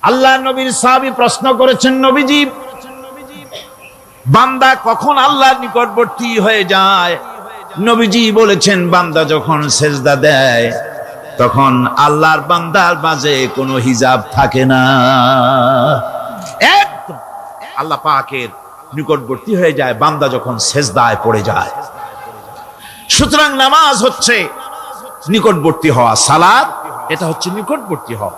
আল্লাহ নবীর সাহাবী প্রশ্ন করেছেন, নবীজি, বান্দা কখন আল্লাহর নিকটবর্তী হয়ে যায়? নবীজি বলেছেন, বান্দা যখন সেজদা দেয় তখন আল্লাহর বান্দার মাঝে কোনো হিজাব থাকে না, একদম আল্লাহ পাকের নিকটবর্তী হয়ে যায় বান্দা যখন সেজদায় পড়ে যায়। সুতরাং নামাজ হচ্ছে নিকটবর্তী হওয়া, সালাত এটা হচ্ছে নিকটবর্তী হওয়া।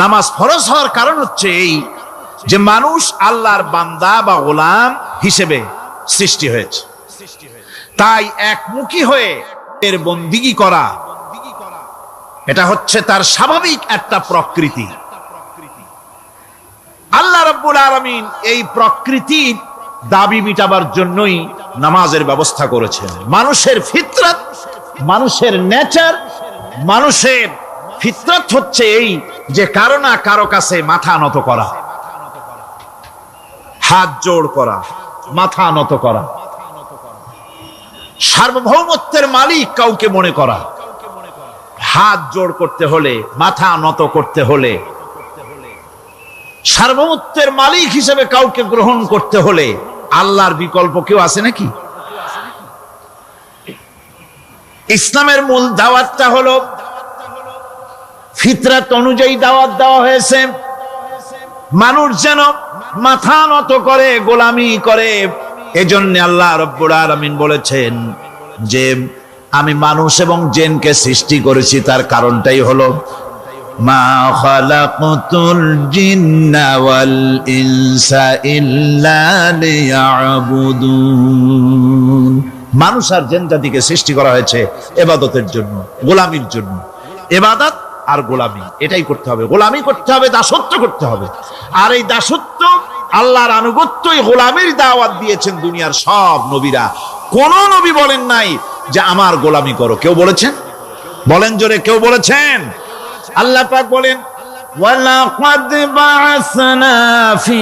নামাজ ফরজ হওয়ার কারণ হচ্ছে এই যে মানুষ আল্লাহর বান্দা বা গোলাম হিসেবে সৃষ্টি হয়েছে, তাই একমুখী হয়ে এর বন্দিগি করা এটা হচ্ছে তার স্বাভাবিক একটা প্রকৃতি। আল্লাহ রাব্বুল আলামিন এই প্রকৃতির দাবি মিটাবার জন্যই নামাজের ব্যবস্থা করেছেন। মানুষের ফিতরত, মানুষের নেচার, মানুষের ফিতরত হচ্ছে এই যে কারো না কারো কাছে মাথা নত করা, হাত জোড় করা, মাথা নত করা, সার্বভৌমত্বের মালিক কাউকে মনে করা। হাত জোড় করতে হলে, মাথা নত করতে হলে, সার্বভৌমত্বের মালিক হিসেবে কাউকে গ্রহণ করতে হলে আল্লাহর বিকল্প কেউ আছে নাকি? ইসলামের মূল দাওয়াতটা হলো ফিতরাত অনুযায়ী দাওয়াত দেওয়া হয়েছে, মানুষ যেন মাথা নত করে, গোলামি করে। এজন্য আল্লাহ রাব্বুল আলামিন বলেছেন যে আমি মানুষ এবং জিনকে সৃষ্টি করেছি, তার কারণটাই হলো মা খালাকতুল জিন্না ওয়াল ইনসা ইল্লা লিয়াবুদুন। মানুষ আর জিন জাতিকে সৃষ্টি করা হয়েছে ইবাদতের জন্য, গোলামির জন্য। ইবাদত আর গোলামি এটাই করতে হবে, গোলামি করতে হবে, দাসত্ব করতে হবে। আর এই দাসত্ব, আল্লাহর আনুগত্য, এই গোলামির দাওয়াত দিয়েছেন দুনিয়ার সব নবীরা। কোন নবী বলেন নাই যে আমার গোলামি করো। কেউ বলেছেন? বলেন জোরে, কেউ বলেছেন? আল্লাহ পাক বলেন, ওয়ালাকাদ বা'আসনা ফি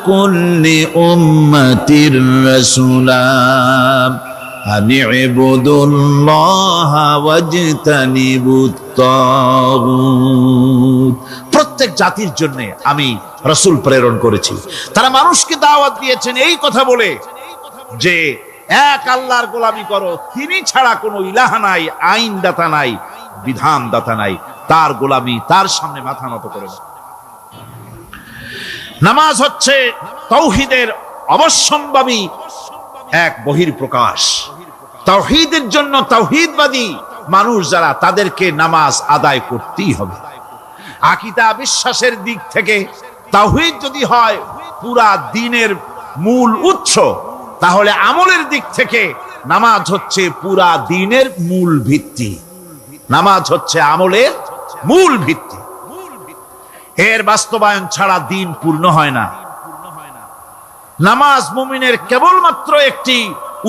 কুল্লি উম্মাতির রাসূলা আন ইবুদুল্লাহা ওয়াজতানিবুত তাগুত। প্রত্যেক জাতির জন্য আমি রাসূল প্রেরণ করেছি, তারা মানুষকে দাওয়াত দিয়েছেন এই কথা বলে যে এক আল্লাহর গোলামি করো, তিনি ছাড়া কোনো ইলাহ নাই, আইন দাতা নাই, বিধান দাতা নাই, তার গোলামি, তার সামনে মাথা নত করে। নামাজ হচ্ছে তাওহীদের অবশ্যম্ভাবী এক বহির্প্রকাশ। তাওহীদের জন্য তাওহীদবাদী মানুষ যারা, তাদেরকে নামাজ আদায় করতেই হবে। আকীদা বিশ্বাসের দিক থেকে তাওহীদ যদি হয় পুরা দ্বীনের মূল উৎস, তাহলে আমলের দিক থেকে নামাজ হচ্ছে পুরা দ্বীনের মূল ভিত্তি। নামাজ হচ্ছে আমলের মূল ভিত্তি। এর বাস্তবায়ন ছাড়া দ্বীন পূর্ণ হয় না। নামাজ মুমিনের কেবলমাত্র একটি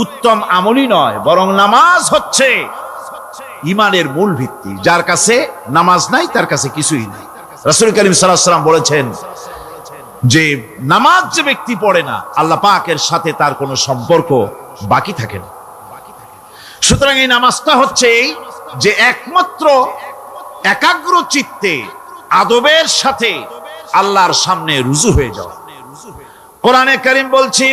উত্তম আমলই নয়, বরং নামাজ হচ্ছে ঈমানের মূল ভিত্তি। যার কাছে নামাজ নাই তার কাছে কিছুই নাই। রাসূল করিম সাল্লাল্লাহু আলাইহি ওয়াসাল্লাম বলেছেন যে নামাজ যে ব্যক্তি পড়ে না, আল্লাহ পাকের সাথে তার কোনো সম্পর্ক বাকি থাকে না। সুতরাং এই নামাজটা হচ্ছে এই যে একমাত্র একাগ্র চিত্তে আদবের সাথে আল্লাহর সামনে রুজু হয়ে যাওয়া। কোরআনে কারীম বলছি,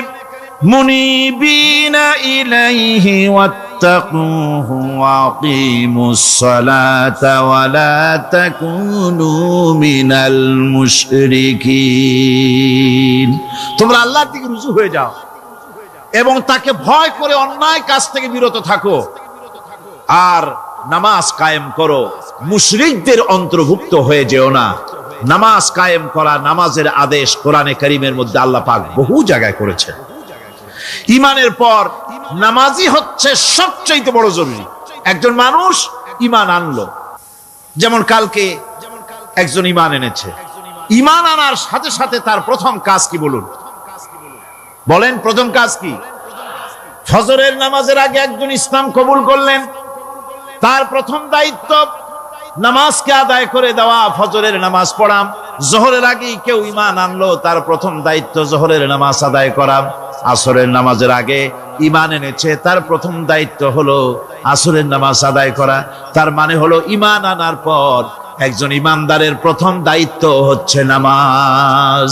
মুনিবিনা ইলাইহি ওয়াত্তাকুহু ওয়া আকিমুস সালাতা ওয়া লা তাকুনু মিনাল মুশরিকিন। তোমরা আল্লাহর দিকে রুজু হয়ে যাও এবং তাকে ভয় করে অন্যায় কাজ থেকে বিরত থাকো, আর নামাজ কায়েম করো, মুশরিকদের অন্তর্ভুক্ত হয়ে যেও না। নামাজ কায়েম করা, নামাজের আদেশ কোরআনে কারীমের মধ্যে আল্লাহ পাক বহু জায়গায় করেছেন। ঈমানের পর নামাজই হচ্ছে সবচেয়ে বড় জরুরি। একজন মানুষ ঈমান আনলো, যেমন কালকে একজন ঈমান এনেছে, ঈমান আনার সাথে সাথে তার প্রথম কাজ কি বলুন? বলেন, প্রথম কাজ কি? ফজরের নামাজের আগে একজন ইসলাম কবুল করলেন, তার প্রথম দায়িত্ব নামাজকে আদায় করে দেওয়া, ফজরের নামাজ পড়া। যোহরের আগে কেউ ঈমান আনলো, তার প্রথম দায়িত্ব যোহরের নামাজ আদায় করা। আসরের নামাজের আগে ঈমান এনেছে, তার প্রথম দায়িত্ব হলো আসরের নামাজ আদায় করা। তার মানে হলো ঈমান আনার পর একজন ইমানদারের প্রথম দায়িত্ব হচ্ছে নামাজ।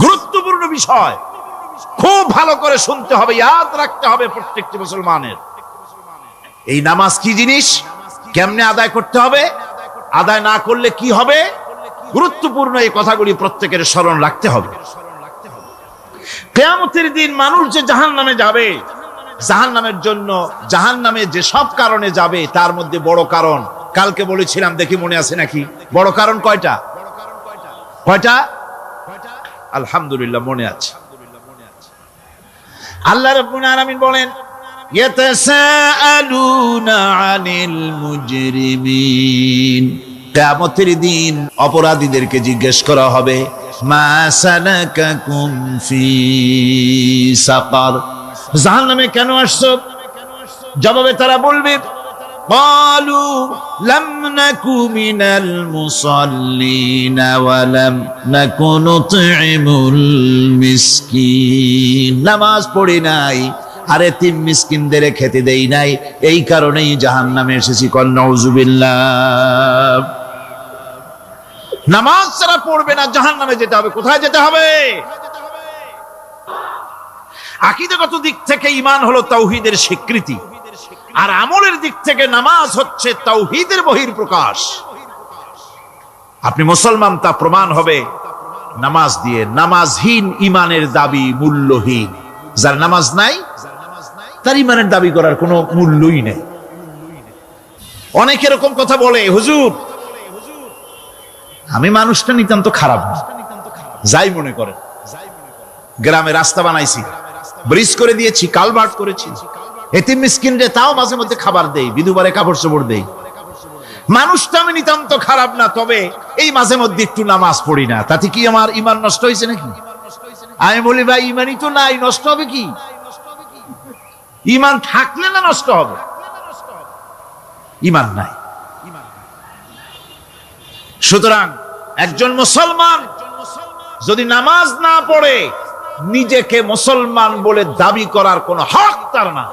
গুরুত্বপূর্ণ বিষয়, খুব ভালো করে শুনতে হবে, ইয়াদ রাখতে হবে প্রত্যেকটি মুসলমানের। এই নামাজ কি জিনিস, কেমনে আদায় করতে হবে, আদায় না করলে কি হবে, গুরুত্বপূর্ণ এই কথাগুলি প্রত্যেকের স্মরণ রাখতে হবে। কিয়ামতের দিন মানুষ যে জাহান্নামে যাবে, জাহান্নামের জন্য, জাহান্নামে যে সব কারণে যাবে তার মধ্যে বড় কারণ কালকে বলেছিলাম, দেখি মনে আছে নাকি? বড় কারণ কয়টা? কয়টা? আলহামদুলিল্লাহ মনে আছে। আল্লাহ রাব্বুল আলামিন বলেন, ইয়াতাসাআলুনা আনিল মুজরিমিন, কিয়ামতের দিন অপরাধীদেরকে জিজ্ঞেস করা হবে, মা সালাকাকুম ফি সাকার, জাহান্নামে কেন আসছো? জবাবে তারা বলবে, ক্বালু লাম নাকু মিনাল মুসাল্লিনা ওয়া লাম নাকু নুতঈমুল মিসকিন, নামাজ পড়ি নাই আর এতিম মিসকিনদের খেতে দেই নাই, এই কারণেই জাহান্নামে এসেছি। কল নাউযুবিল্লাহ। নামাজ যারা পড়বে না জাহান্নামে যেতে হবে। কোথায় যেতে হবে? আকীদাগত দিক থেকে ঈমান হলো তাওহীদের স্বীকৃতি, আর আমলের দিক থেকে নামাজ হচ্ছে তাওহীদের বহিঃপ্রকাশ। আপনি মুসলমান তা প্রমাণ হবে নামাজ দিয়ে। নামাজহীন ঈমানের দাবি মূল্যহীন। যার নামাজ নাই তার ঈমানের দাবি করার কোনো মূল্যই নেই। অনেক এরকম কথা বলে, হুজুর আমি মানুষটা নিতান্ত খারাপ না, যাই মনে করেন, গ্রামে রাস্তা বানাইছি, ব্রিজ করে দিয়েছি, কালভার্ট করেছি, এতিম মিসকিনরে তাও মাঝে মধ্যে খাবার দেই, বিধবারে কাপড় চোপড় দেই, মানুষটা আমি নিতান্ত খারাপ না, তবে এই মাঝে মধ্যে একটু নামাজ পড়ি না, তাতে কি আমার ঈমান নষ্ট হয়েছে নাকি? আমি বলি, ভাই ঈমানই তো নাই, নষ্ট হবে কি? ঈমান থাকলে না নষ্ট হবে? ঈমান নাই। সুতরাং একজন মুসলমান যদি নামাজ না পড়ে, নিজেকে মুসলমান বলে দাবি করার কোন হক তার না,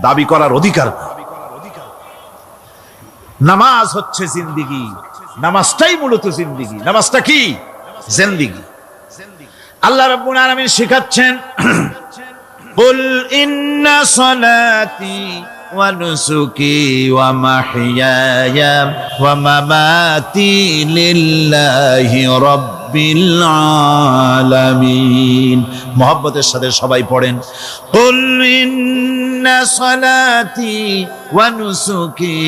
দাবি করার অধিকার না। নামাজ হচ্ছে জিন্দেগি, নামাজটাই মূলত জিন্দেগি। নামাজটা কি? জিন্দেগি। আল্লাহ রাব্বুল আলামিন শেখাচ্ছেন, কুল ইন্না সালাতি ওয়া নুসুকি ওয়া মাহইয়ায়া ওয়া মামাতি লিল্লাহি রাব্বিল আলামিন। মুহাব্বতের সাথে সবাই পড়েন, কুল ইন্না সালাতি ওয়া নুসুকি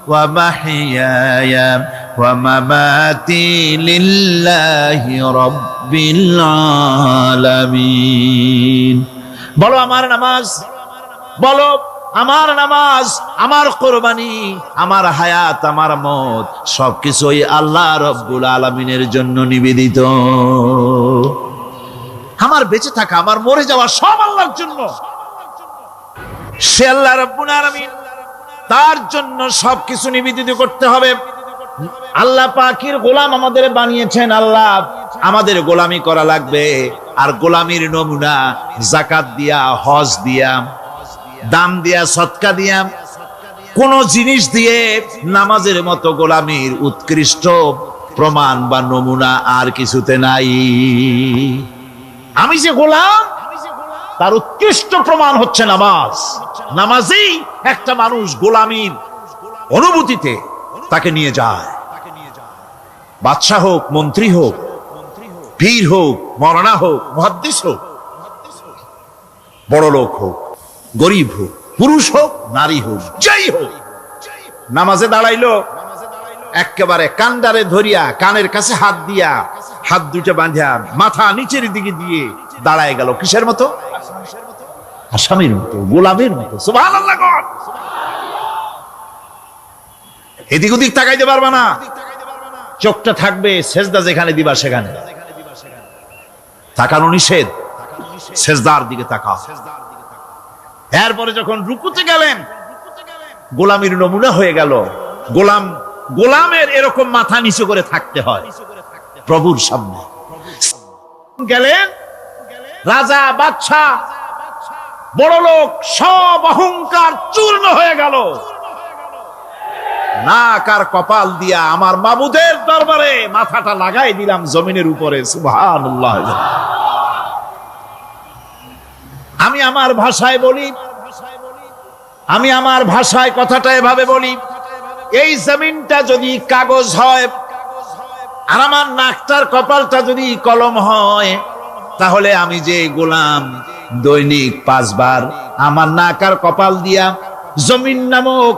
ওয়া মাহইয়ায়া ওয়া মামাতি লিল্লাহি রাব্বিল আলামিন। বলো আমার নামাজ, বলো আমার নামাজ, আমার কোরবানি, আমার হায়াত, আমার মত সবকিছুই আল্লাহ রব্বুল আলামিনের জন্য নিবেদিত। আমার বেঁচে থাকা, আমার মরে যাওয়া সব আল্লাহর জন্য। সে আল্লাহ রব্বুল আলামিন, তার জন্য সবকিছু নিবেদিত করতে হবে। আল্লাহ পাকের গোলাম আমাদের বানিয়েছেন, আল্লাহ আমাদের গোলামি করা লাগবে। আর গোলামির নমুনা যাকাত দিয়া, হজ দিয়া, দান দিয়া, সদকা দিয়া, কোন জিনিস দিয়ে নামাজের মতো গোলামির উৎকৃষ্ট প্রমাণ বা নমুনা আর কিছুতে নাই। আমি যে গোলাম, তার উৎকৃষ্ট প্রমাণ হচ্ছে নামাজ। নামাজেই একটা মানুষ গোলামির অনুভূতিতে তাকে নিয়ে যায়। বাদশা হোক, মন্ত্রী হোক, পীর হোক, মওলানা হোক, মুহাদ্দিস হোক, বড় লোক হোক, গরিব হোক, পুরুষ হোক, নারী হোক, যাই হোক, নামাজে দাঁড়াইলো, একেবারে কান্ডারে ধরিয়া, কানের কাছে হাত দিয়া, হাত দুটো বাঁধিয়া, মাথা নিচের দিকে দিয়ে দাঁড়ায় গেল। কিসের মতো? আসামির মতো, গোলামের মতো। সুবহানাল্লাহ। এদিক ওদিক তাকাইতে পারবা না, চোখটা থাকবে সেজদা যেখানে দিবা সেখানে। তাকানো নিষেধ, সেজদার দিকে তাকাও। এরপরে যখন রুকুতে গেলেন, গোলামির নমুনা হয়ে গেল। গোলামের এরকম মাথা নিচু করে থাকতে হয় প্রভুর সামনে। গেলেন রাজা, বাদশা, বড় লোক, সব অহংকার চূর্ণ হয়ে গেল। নাক আর কপাল দিয়া আমার মাবুদের দরবারে মাথাটা লাগাই দিলাম জমিনের উপরে। সুবহানাল্লাহ। আমি আমার ভাষায় বলি, আমি আমার ভাষায় কথাটা এভাবে বলি, এই জমিনটা যদি কাগজ হয় আর আমার নাকটার কপালটা যদি কলম হয়, তাহলে আমি যে গোলাম দৈনিক 5 বার আমার নাক আর কপাল দিয়া জমিন নামক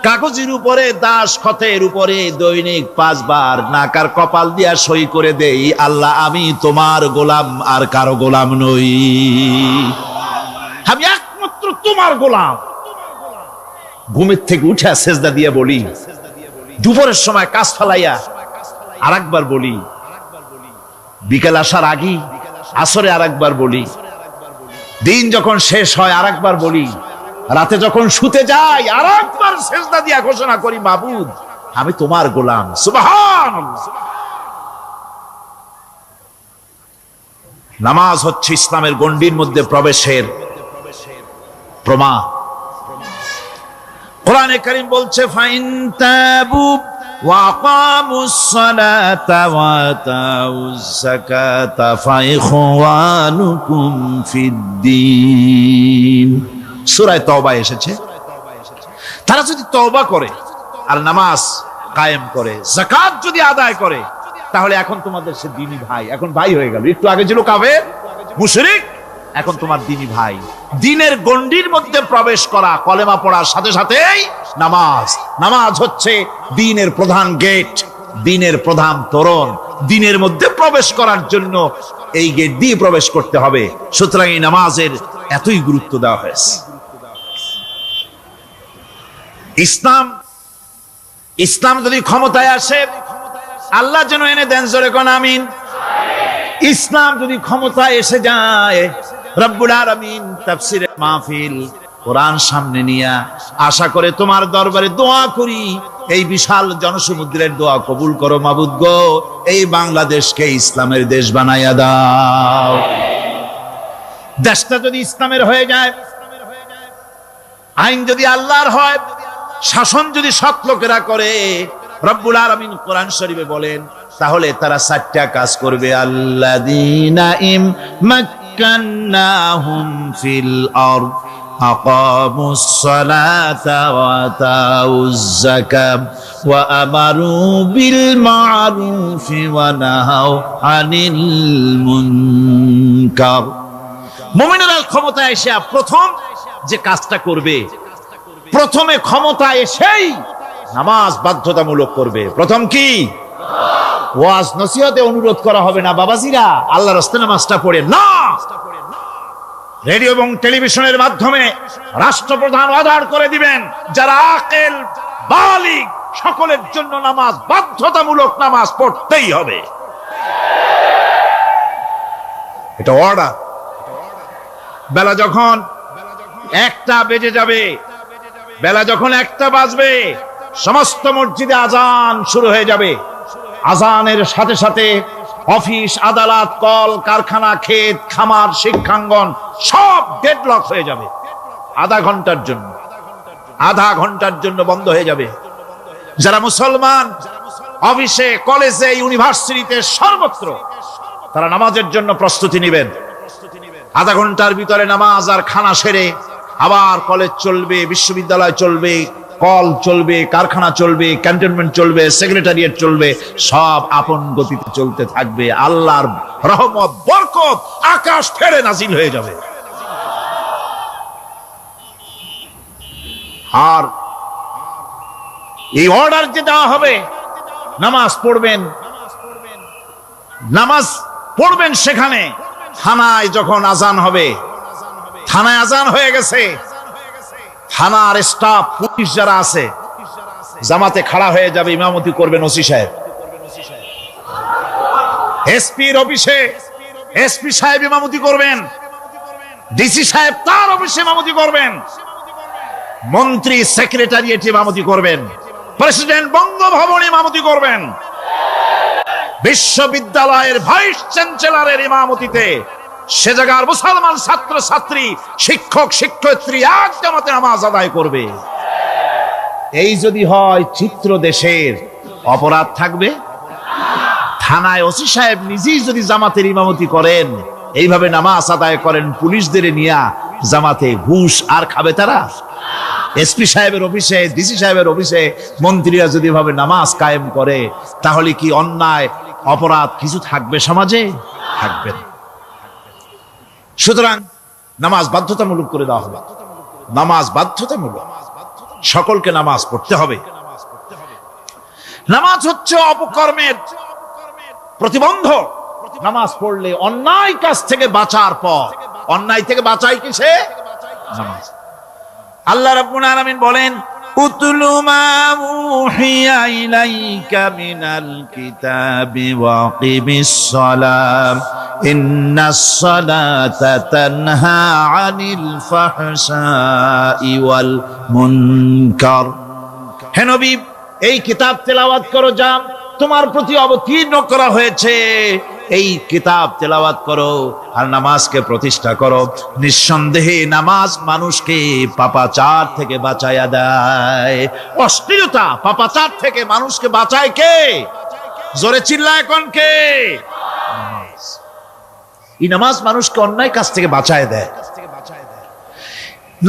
কাগজের উপরে, দাস খতের উপরে দৈনিক 5 বার নাক আর কপাল দিয়া সই করে দেই, আল্লাহ আমি তোমার গোলাম আর কারো গোলাম নই, আমি একমাত্র তোমার গোলাম। ঘুমের থেকে উঠে সেজদা দিয়ে বলি, দুপুরের সময় কাজ ফালাইয়া আরেকবার বলি, বিকেল আসার আগে আসরে আরেকবার বলি, দিন যখন শেষ হয় আরেকবার বলি, রাতে যখন শুতে যাই আরেকবার সেজদা দিয়া ঘোষণা করি, মাবুদ আমি তোমার গোলাম। সুবহানাল্লাহ। নামাজ হচ্ছে ইসলামের গণ্ডির মধ্যে প্রবেশের প্রমাণ। কোরআনে কারীম বলছে, ফাইন তাবু ওয়া আকামুস সালাতা ওয়া আতাউজ যাকাতা ফাইখওয়ানুকুম ফিদ্দীন। সূরা তওবা এসেছে, তারা যদি তওবা করে আর নামাজ কায়েম করে, যাকাত যদি আদায় করে, তাহলে এখন তোমাদের সে দ্বীনি ভাই, এখন ভাই হয়ে গেল। একটু আগে ছিল কাফের মুশরিক, এখন তোমার দ্বীনি ভাই। দ্বীনের গণ্ডির মধ্যে প্রবেশ করা, কলেমা পড়ার সাথে সাথেই নামাজ। নামাজ হচ্ছে দ্বীনের প্রধান গেট, দ্বীনের প্রধান তোরণ। দ্বীনের মধ্যে প্রবেশ করার জন্য এই গেট দিয়ে প্রবেশ করতে হবে। সুতরাং এই নামাজের এতই গুরুত্ব দেওয়া হয়েছে। ইসলাম যদি ক্ষমতায় আসে, আল্লাহ যেন এনে দেন, জোরে কোন আমিন। ইসলাম যদি ক্ষমতায় এসে যায়, রব্বুল আলামিন তাফসীরের মাহফিল, কোরআন সামনে নিয়ে আশা করে তোমার দরবারে দোয়া করি, এই বিশাল জনসমুদ্রের দোয়া কবুল করো মাবুদ গো, এই বাংলাদেশকে ইসলামের দেশ বানাইয়া দাও। দেশটা যদি ইসলামের হয়ে যায়, আইন যদি আল্লাহর হয়, শাসন যদি সৎ লোকেরা করে, রব্বুল আলামিন কোরআন শরীফে বলেন, তাহলে তারা 4টা কাজ করবে। আল্লাযীনা মাক্কান্নাহুম ফিল আরদ আকামুস সালাতা ওয়া আতাউজ যাকাত ওয়া আমারু বিল মা'রুফি ওয়া নাহাউ আনিল মুনকার। মুমিনেরা ক্ষমতায় এসে প্রথম যে কাজটা করবে, প্রথমে ক্ষমতা এসেই নামাজ বাধ্যতামূলক করবে। প্রথম কি? ওয়াজ নসিহতে অনুরোধ করা হবে না, বাবাজিরা আল্লাহর রাস্তায় নামাজটা পড়ে না। রেডিও এবং টেলিভিশনের মাধ্যমে রাষ্ট্রপ্রধান অর্ডার করে দিবেন, যারা আকেল বালিগ সকলের জন্য নামাজ বাধ্যতামূলক, নামাজ পড়তেই হবে, এটা অর্ডার। বেলা যখন 1টা বেজে যাবে, বেলা যখন 1টা বাজবে, সমস্ত মসজিদে আজান শুরু হয়ে যাবে। আজানের সাথে সাথে অফিস, আদালত, কল কারখানা, ক্ষেত খামার, শিক্ষাঙ্গন সব ডেডলক হয়ে যাবে। আধা ঘন্টার জন্য বন্ধ হয়ে যাবে। যারা মুসলমান অফিসে, কলেজে, ইউনিভার্সিটিতে, সর্বত্র তারা নামাজের জন্য প্রস্তুতি নেবেন। আধা ঘন্টার ভিতরে নামাজ আর খানা সেরে আবার কলেজ চলবে, বিশ্ববিদ্যালয় চলবে, কল চলবে, কারখানা চলবে, ক্যান্টনমেন্ট চলবে, সেক্রেটারিয়েট চলবে, সব আপন গতিতে চলতে থাকবে। আল্লাহর রহমত, বরকত আকাশ ফেরে নাজিল হয়ে যাবে। আর এই অর্ডার যে দেওয়া হবে, নামাজ পড়বেন, নামাজ পড়বেন সেখানে। থানায় যখন আজান হবে, থানায় আজান হয়ে গেছে, থানার স্টাফ, পুলিশ যারা আছে, জামাতে খাড়া হয়ে যাবে, ইমামতি করবেন ওসি সাহেব। এসপির অফিসে এসপি সাহেব ইমামতি করবেন, ডিসি সাহেব তার অফিসে ইমামতি করবেন, মন্ত্রী সেক্রেটারিয়েট ইমামতি করবেন, প্রেসিডেন্ট বঙ্গভবনে ইমামতি করবেন, বিশ্ববিদ্যালয়ের ভাইস চ্যান্সেলরের ইমামতিতে সে জায়গার মুসলমান ছাত্র ছাত্রী, শিক্ষক শিক্ষয়িত্রী এক জামাতে নামাজ আদায় করবে। এই যদি হয় চিত্র দেশের, অপরাধ থাকবে? থানায় ওসি সাহেব নিজেই যদি জামাতের ইমামতি করেন, এইভাবে নামাজ আদায় করেন পুলিশদের নিয়ে জামাতে, ঘুষ আর খাবে তারা? এসপি সাহেবের অফিসে, ডিসি সাহেবের অফিসে মন্ত্রীরা যদি ভাবে নামাজ কায়েম করে, তাহলে কি অন্যায় অপরাধ কিছু থাকবে সমাজে? থাকবে না। সুতরাং নামাজ বাধ্যতামূলক করে দেওয়া হবে। নামাজ বাধ্যতামূলক, সকলকে নামাজ পড়তে হবে। নামাজ হচ্ছে অপকর্মের প্রতিবন্ধক। নামাজ পড়লে অন্যায় কাজ থেকে বাঁচার পর, অন্যায় থেকে বাঁচাই কিসে? নামাজ। আল্লাহ রাব্বুল আলামিন বলেন, উতলু মা উহিয়া ইলাইকা মিনাল কিতাবি ওয়া কিমিস সালাম ইন্নাস সালাতা তানহা আনিল ফাহশাই ওয়াল মুনকার। হে নবী, এই কিতাব তেলাওয়াত করো, যা তোমার প্রতি অবতীর্ণ করা হয়েছে, এই কিতাব তেলাওয়াত করো আর নামাজকে প্রতিষ্ঠা করো। নিঃসন্দেহে নামাজ মানুষকে পাপাচার থেকে বাঁচায়া দেয়। অশ্লীলতা, পাপাচার থেকে মানুষকে বাঁচায় কে? জোরে চিল্লায় কোন কে? নামাজ। এই নামাজ মানুষকে অন্যায় কাজ থেকে বাঁচায় দেয়।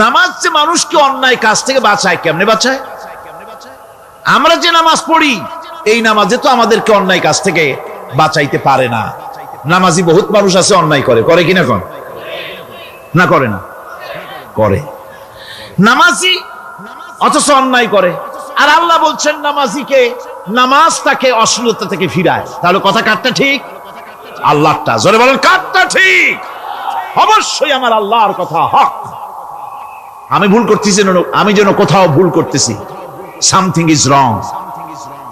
নামাজ যে মানুষকে অন্যায় কাজ থেকে বাঁচায়, কেমনে বাঁচায়? আমরা যে নামাজ পড়ি, এই নামাজে তো আমাদেরকে অন্যায় কাজ থেকে বাঁচাইতে পারে না। নামাজি বহুত মানুষ আছে অন্যায় করে, করে কিনা কোন? না করে না? করে। নামাজি অথচ অন্যায় করে। আর আল্লাহ বলছেন নামাজিকে, নামাজ তাকে অশ্লীলতা থেকে ফিরায়। তাহলে কথা কারটা ঠিক? আল্লাহটা। জোরে বলেন, কারটা ঠিক? অবশ্যই আমার আল্লাহর কথা হক। আমি ভুল করতেছি, আমি যেন কোথাও ভুল করতেছি, সামথিং ইজ রং,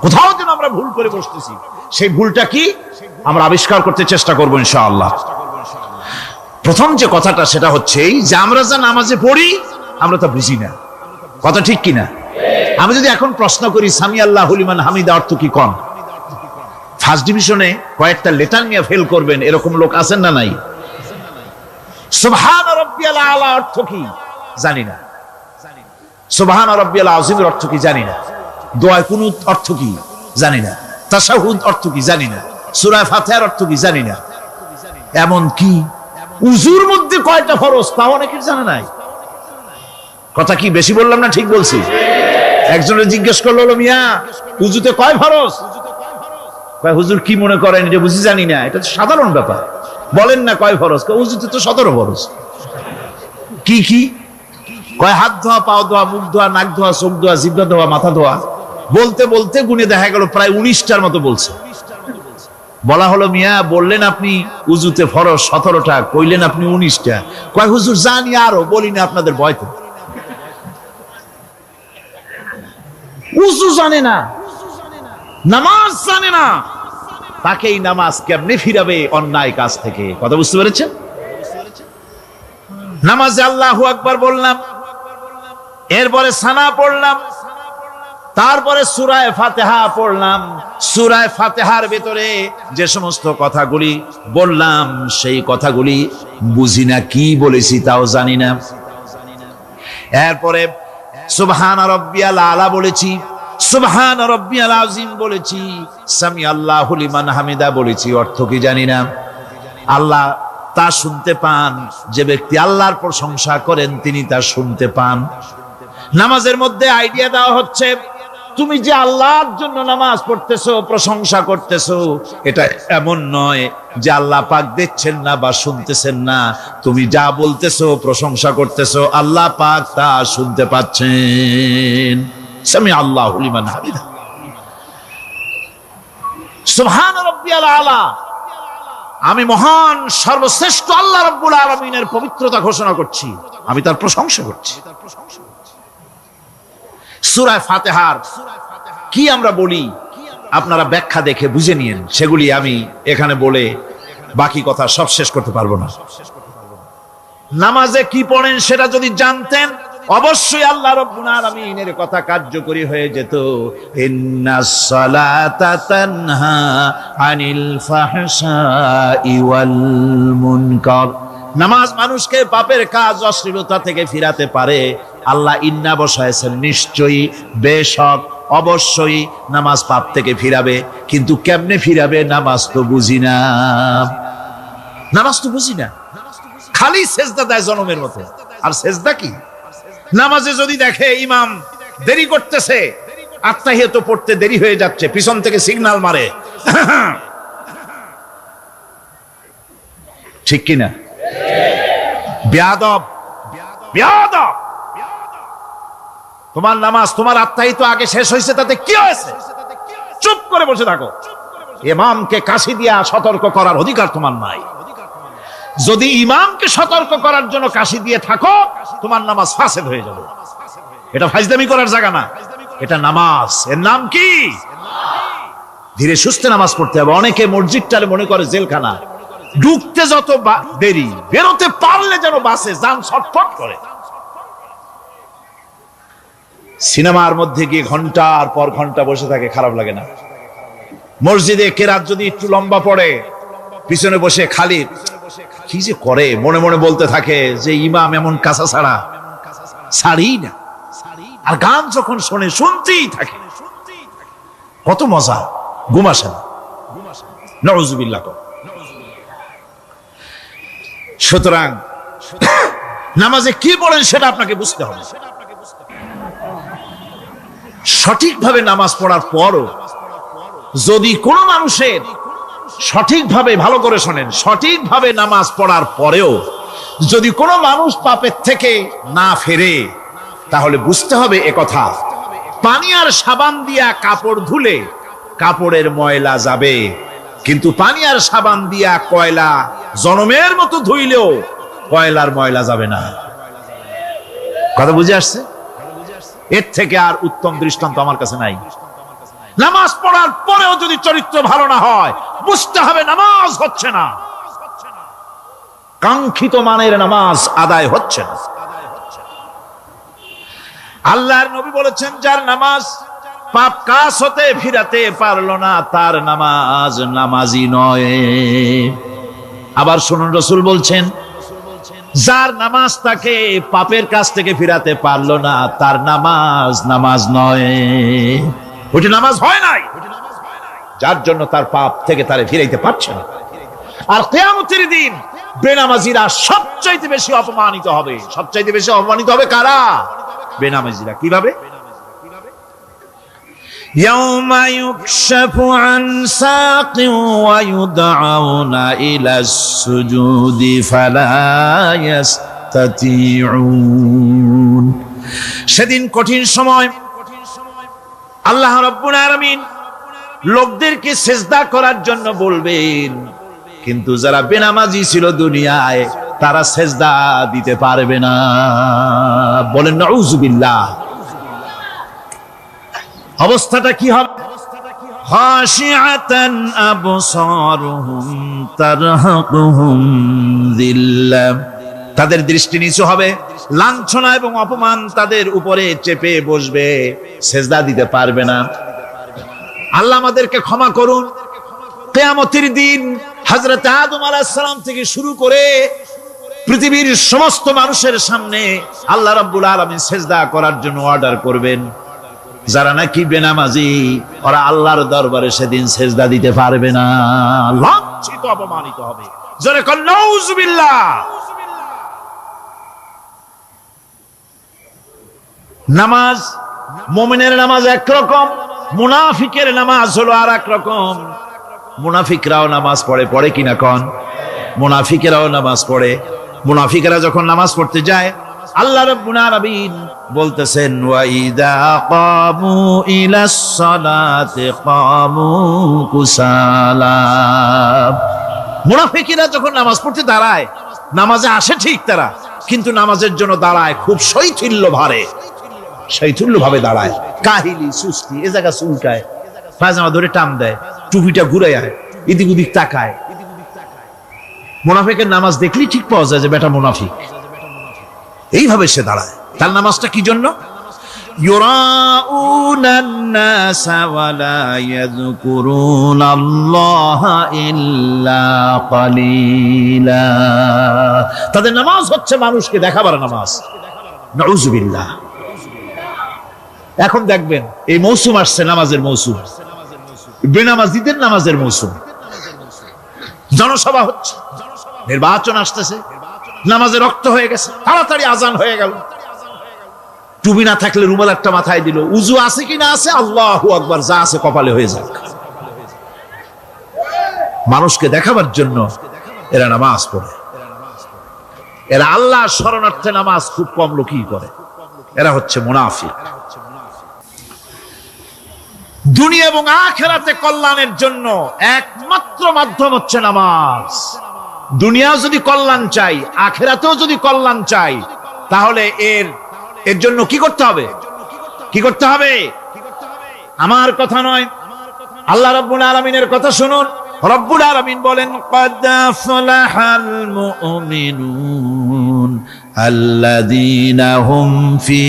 কোথাও যেন আমরা ভুল করে বসতেছি, সেই ভুলটা কি আমরা আবিষ্কার করতে চেষ্টা করবো ইনশাআল্লাহ। প্রথম যে কথাটা সেটা হচ্ছে যে আমরা যা নামাজে পড়ি আমরা তা বুঝি না। কথা ঠিক কিনা? আমি যদি এখন প্রশ্ন করি সামি আল্লাহু লিমান হামিদা অর্থ কি কোন? ফার্স্ট ডিভিশনে কয়েকটা লেটার নিয়ে ফেল করবেন এরকম লোক আছেন না নাই? সুবহান রাব্বিয়াল আলা অর্থ কি জানি না। সুবহান রাব্বিয়াল আযীমের অর্থ কি জানি না। দোয়া কুনুত অর্থ কি জানি না। তাশাহুদ অর্থ কি জানি না। সূরা ফাতিহার অর্থ কি জানি না। এমন কি উযুর মধ্যে কয়টা ফরজ তাও অনেকের জানা নাই। কথা কি বেশি বললাম না ঠিক বলছি? একজনের জিজ্ঞেস করলো, মিয়া উযুতে কয় ফরজ? কয় হুজুর কি মনে করেন এটা বুঝি জানি না, এটা তো সাধারণ ব্যাপার, বলেন না কয় ফরজ? কয় উযুতে তো 17 ফরজ। কি কি? কয় হাত ধোয়া, পাও ধোয়া, মুখ ধোয়া, নাক ধোয়া, চোখ ধোয়া, জিহ্বা ধোয়া, মাথা ধোয়া। বলতে বলতে গুনে দেখা গেল প্রায় 19টার মতো বলছে। বলা হলো, মিয়া বললেন আপনি উযুতে ফরজ 17টা, কইলেন আপনি 19টা। কয় হুজুর জানি, আরো বলি না আপনাদের ভয়তে। উযু জানে না, নামাজ জানে না, তাকে এই নামাজ কেমনে ফিরাবে অন্যায় কাজ থেকে? কথা বুঝতে পেরেছেন? নামাজে আল্লাহু আকবার বললাম, এরপরে সানা পড়লাম, তারপরে সূরা ফাতিহা পড়লাম। সূরা ফাতিহার ভিতরে যে সমস্ত কথাগুলি বললাম সেই কথাগুলি বুঝি না, কি বলেছি তাও জানি না। এরপরে সুবহান রাব্বিয়াল আলা বলেছি, সুবহান রাব্বিয়াল আযীম বলেছি, সামি আল্লাহু লিমান হামিদা বলেছি, অর্থ কি জানি না। আল্লাহ তা শুনতে পান, যে ব্যক্তি আল্লাহর প্রশংসা করেন তিনি তা শুনতে পান। নামাজের মধ্যে আইডিয়া দেওয়া হচ্ছে, তুমি যে আল্লাহর জন্য নামাজ পড়তেছো, প্রশংসা করতেছো, এটা এমন নয় যে আল্লাহ পাক দেখছেন না বা শুনতেছেন না। তুমি যা বলতেছো, প্রশংসা করতেছো, আল্লাহ পাক তা শুনতে পাচ্ছেন। সামি আল্লাহু লিমান হামিদা। সুবহান রাব্বিয়াল আলা, আমি মহান সর্বশ্রেষ্ঠ আল্লাহ রাব্বুল আলামিনের পবিত্রতা ঘোষণা করছি, আমি তার প্রশংসা করছি। সূরা ফাতিহার কি আমরা বলি আপনারা ব্যাখ্যা দেখে বুঝে নিয়েন, সেগুলি আমি এখানে বলে বাকি কথা সব শেষ করতে পারবো না। নামাজে কি পড়েন সেটা যদি জানতেন, অবশ্যই আল্লাহ রাব্বুল আলামিনের কথা কার্যকরী হয়ে যেত। ইন্নাস সালাতা তানহা আনিল ফাহশাই ওয়াল মুনকার। নামাজ মানুষকে পাপের কাজ, অশ্লীলতা থেকে ফিরাতে পারে। আল্লাহ ইন্না বসাইছেন, নিশ্চয়ই, বেশক, অবশ্যই নামাজ পাপ থেকে ফিরাবে। কিন্তু কেমনে ফিরাবে নামাজ তো বুঝি না, নামাজ তো বুঝি না। খালি সেজদা দেয় জনমের মতো। আর সেজদা কি? নামাজে যদি দেখে ইমাম দেরি করতেছে, আত্তাহিয়াত পড়তে দেরি হয়ে যাচ্ছে, পিছন থেকে সিগন্যাল মারে, ঠিক কিনা? বেয়াদব, বেয়াদব। তোমার নামাজ, তোমার আত্তাহিয়াত আগে শেষ হয়েছে, তাতে কি হয়েছে? চুপ করে বসে থাকো। ইমামকে কাশি দিয়া সতর্ক করার অধিকার তোমার নাই। যদি ইমামকে সতর্ক করার জন্য কাশি দিয়ে থাকো, তোমার নামাজ ফাসেদ হয়ে যাবে। এটা ফাজলামি করার জায়গা না, এটা নামাজ। এর নাম কি? ধীরে সুস্থে নামাজ পড়তে হবে। অনেকে মসজিদটারে মনে করে জেলখানা, ঢুকতে যত দেরি, বেরোতে পারলে যেন বাসে যান ছটফট করে। সিনেমার মধ্যে গিয়ে ঘন্টার পর ঘন্টা বসে থাকে, খারাপ লাগে না? মসজিদে কেরাত যদি একটু লম্বা পড়ে, পিছনে বসে খালি কি যে করে, মনে মনে বলতে থাকে যে ইমাম এমন কাঁচা ছাড়া ছাড়ি না। আর গান যখন শোনে, শুনতেই থাকে, কত মজা, ঘুম আসে না। নাউযুবিল্লাহ। সুতরাং নামাজে কি পড়েন সেটা আপনাকে বুঝতে হবে। সঠিকভাবে নামাজ পড়ার পরও যদি কোনো মানুষের সঠিকভাবে, ভালো করে শোনেন, সঠিকভাবে নামাজ পড়ার পরেও যদি কোনো মানুষ পাপের থেকে না ফেরে, তাহলে বুঝতে হবে একথা, পানি আর সাবান দিয়া কাপড় ধুলে কাপড়ের ময়লা যাবে, কিন্তু পানি আর সাবান দিয়া কয়লা জনমের মতো ধুইলেও কয়লার ময়লা যাবে না। কথা বুঝে আসছে? এর থেকে আর উত্তম দৃষ্টান্ত আমার কাছে নাই। নামাজ পড়ার পরেও যদি চরিত্র ভালো না হয়, বুঝতে হবে নামাজ হচ্ছে না, কাঙ্ক্ষিত মানের নামাজ আদায় হচ্ছে না। আল্লাহর নবী বলেছেন, যার নামাজ পাপ কাজ হতে ফিরাতে পারলো না, তার নামাজ নামাজি নয়। আবার শুনুন, রাসূল বলছেন, যার নামাজ তাকে পাপের কাছ থেকে ফিরাতে পারলো না, তার নামাজ নামাজ নয়। ওইটা নামাজ হয় নাই, যার জন্য তার পাপ থেকে তারে ফিরাইতে পারছে না। আর কিয়ামতের দিন বেনামাজিরা সবচাইতে বেশি অপমানিত হবে। সবচাইতে বেশি অপমানিত হবে কারা? বেনামাজিরা। কিভাবে? ইয়াউমা ইউকশাফু আন সাকিন ওয়া ইউদআউনা ইলাস সুজুদি ফালা ইয়াস্তাতিউন। সেদিন কঠিন সময়, আল্লাহ রাব্বুল আলামিন লোকদেরকে সিজদা করার জন্য বলবেন, কিন্তু যারা বেনামাজি ছিল দুনিয়ায়, তারা সিজদা দিতে পারবে না। বলেন নাউযুবিল্লাহ। অবস্থাটা কি হবে? খাশিআতান আবসারুহুম তারহাকুহুম যিল্লাহ। তাদের দৃষ্টি নিচু হবে, লাঞ্ছনা এবং অপমান তাদের উপরে চেপে বসবে, সিজদা দিতে পারবে না। আল্লাহ আমাদেরকে ক্ষমা করুন। কিয়ামতের দিন হযরত আদম আলাইহিস সালাম থেকে শুরু করে পৃথিবীর সমস্ত মানুষের সামনে আল্লাহ রাব্বুল আলামিন সিজদা করার জন্য অর্ডার করবেন। যারা নাকি বেনামাজি, ওরা আল্লাহর দরবারে সেদিন সিজদা দিতে পারবে না, লাঞ্ছিত, অপমানিত হবে। জোরে কোন নাউযুবিল্লাহ। নামাজ, মুমিনের নামাজ একরকম, মুনাফিকের নামাজ হলো আর এক রকম। মুনাফিকরাও নামাজ পড়ে, পড়ে কিনা কোন? মুনাফিকেরাও নামাজ পড়ে। মুনাফিকেরা যখন নামাজ পড়তে যায়, আল্লাহ রাব্বুল আলামিন বলতেছেন, ওয়া ইযা কামু ইলাস সালাতি কামু কুসালা। মুনাফিকেরা যখন নামাজ পড়তে দাঁড়ায়, নামাজে আসে ঠিক তারা, কিন্তু নামাজের জন্য দাঁড়ায় খুব শৈথিল্য ভারে, শৈথিল্য ভাবে দাঁড়ায়, কাহিলি, সুস্তি, এ জায়গা চুলকায়, পায়জামা ধরে টান দেয়, টুপিটা ঘুরায়, এদিক ওদিক তাকায়। মুনাফিকের নামাজ দেখলেই ঠিক পাওয়া যায় যে বেটা মুনাফিক। এইভাবে সে দাঁড়ায়। তার নামাজটা কি জন্য? ইউরাউনান নাসা ওয়া লা ইয়াযকুরুনাল্লাহা ইল্লা কালিলা। তাদের নামাজ হচ্ছে মানুষকে দেখাবার নামাজ। নাউযুবিল্লাহ। এখন দেখবেন এই মৌসুম আসছে, নামাজের মৌসুম, বেনামাজিদের নামাজের মৌসুম। জনসভা হচ্ছে, নির্বাচন আসতেছে, নামাজে রক্ত হয়ে গেছে, তাড়াতাড়ি আজান হয়ে গেল। টুপি না থাকলে রুমাল একটা মাথায় দিল, উজু আছে কি না আছে, আল্লাহু আকবার, যা আছে কপালে হয়ে যাক। মানুষকে দেখাবার জন্য এরা নামাজ পড়ে। এরা আল্লাহর শরণার্থে নামাজ খুব কম লোকই করে। এরা হচ্ছে মুনাফিক। দুনিয়া এবং আখিরাতে কল্যাণের জন্য একমাত্র মাধ্যম হচ্ছে নামাজ। দুনিয়া যদি কল্যাণ চাই, আখিরাতেও যদি কল্যাণ চাই, তাহলে এর জন্য কি করতে হবে? কি করতে হবে? আমার কথা নয়, আল্লাহ রাব্বুল আলামিনের কথা শুনুন। রব্বুল আলামিন বলেন, ক্বাদ আফলাহাল মুমিনুন আল্লাযীনা হুম ফি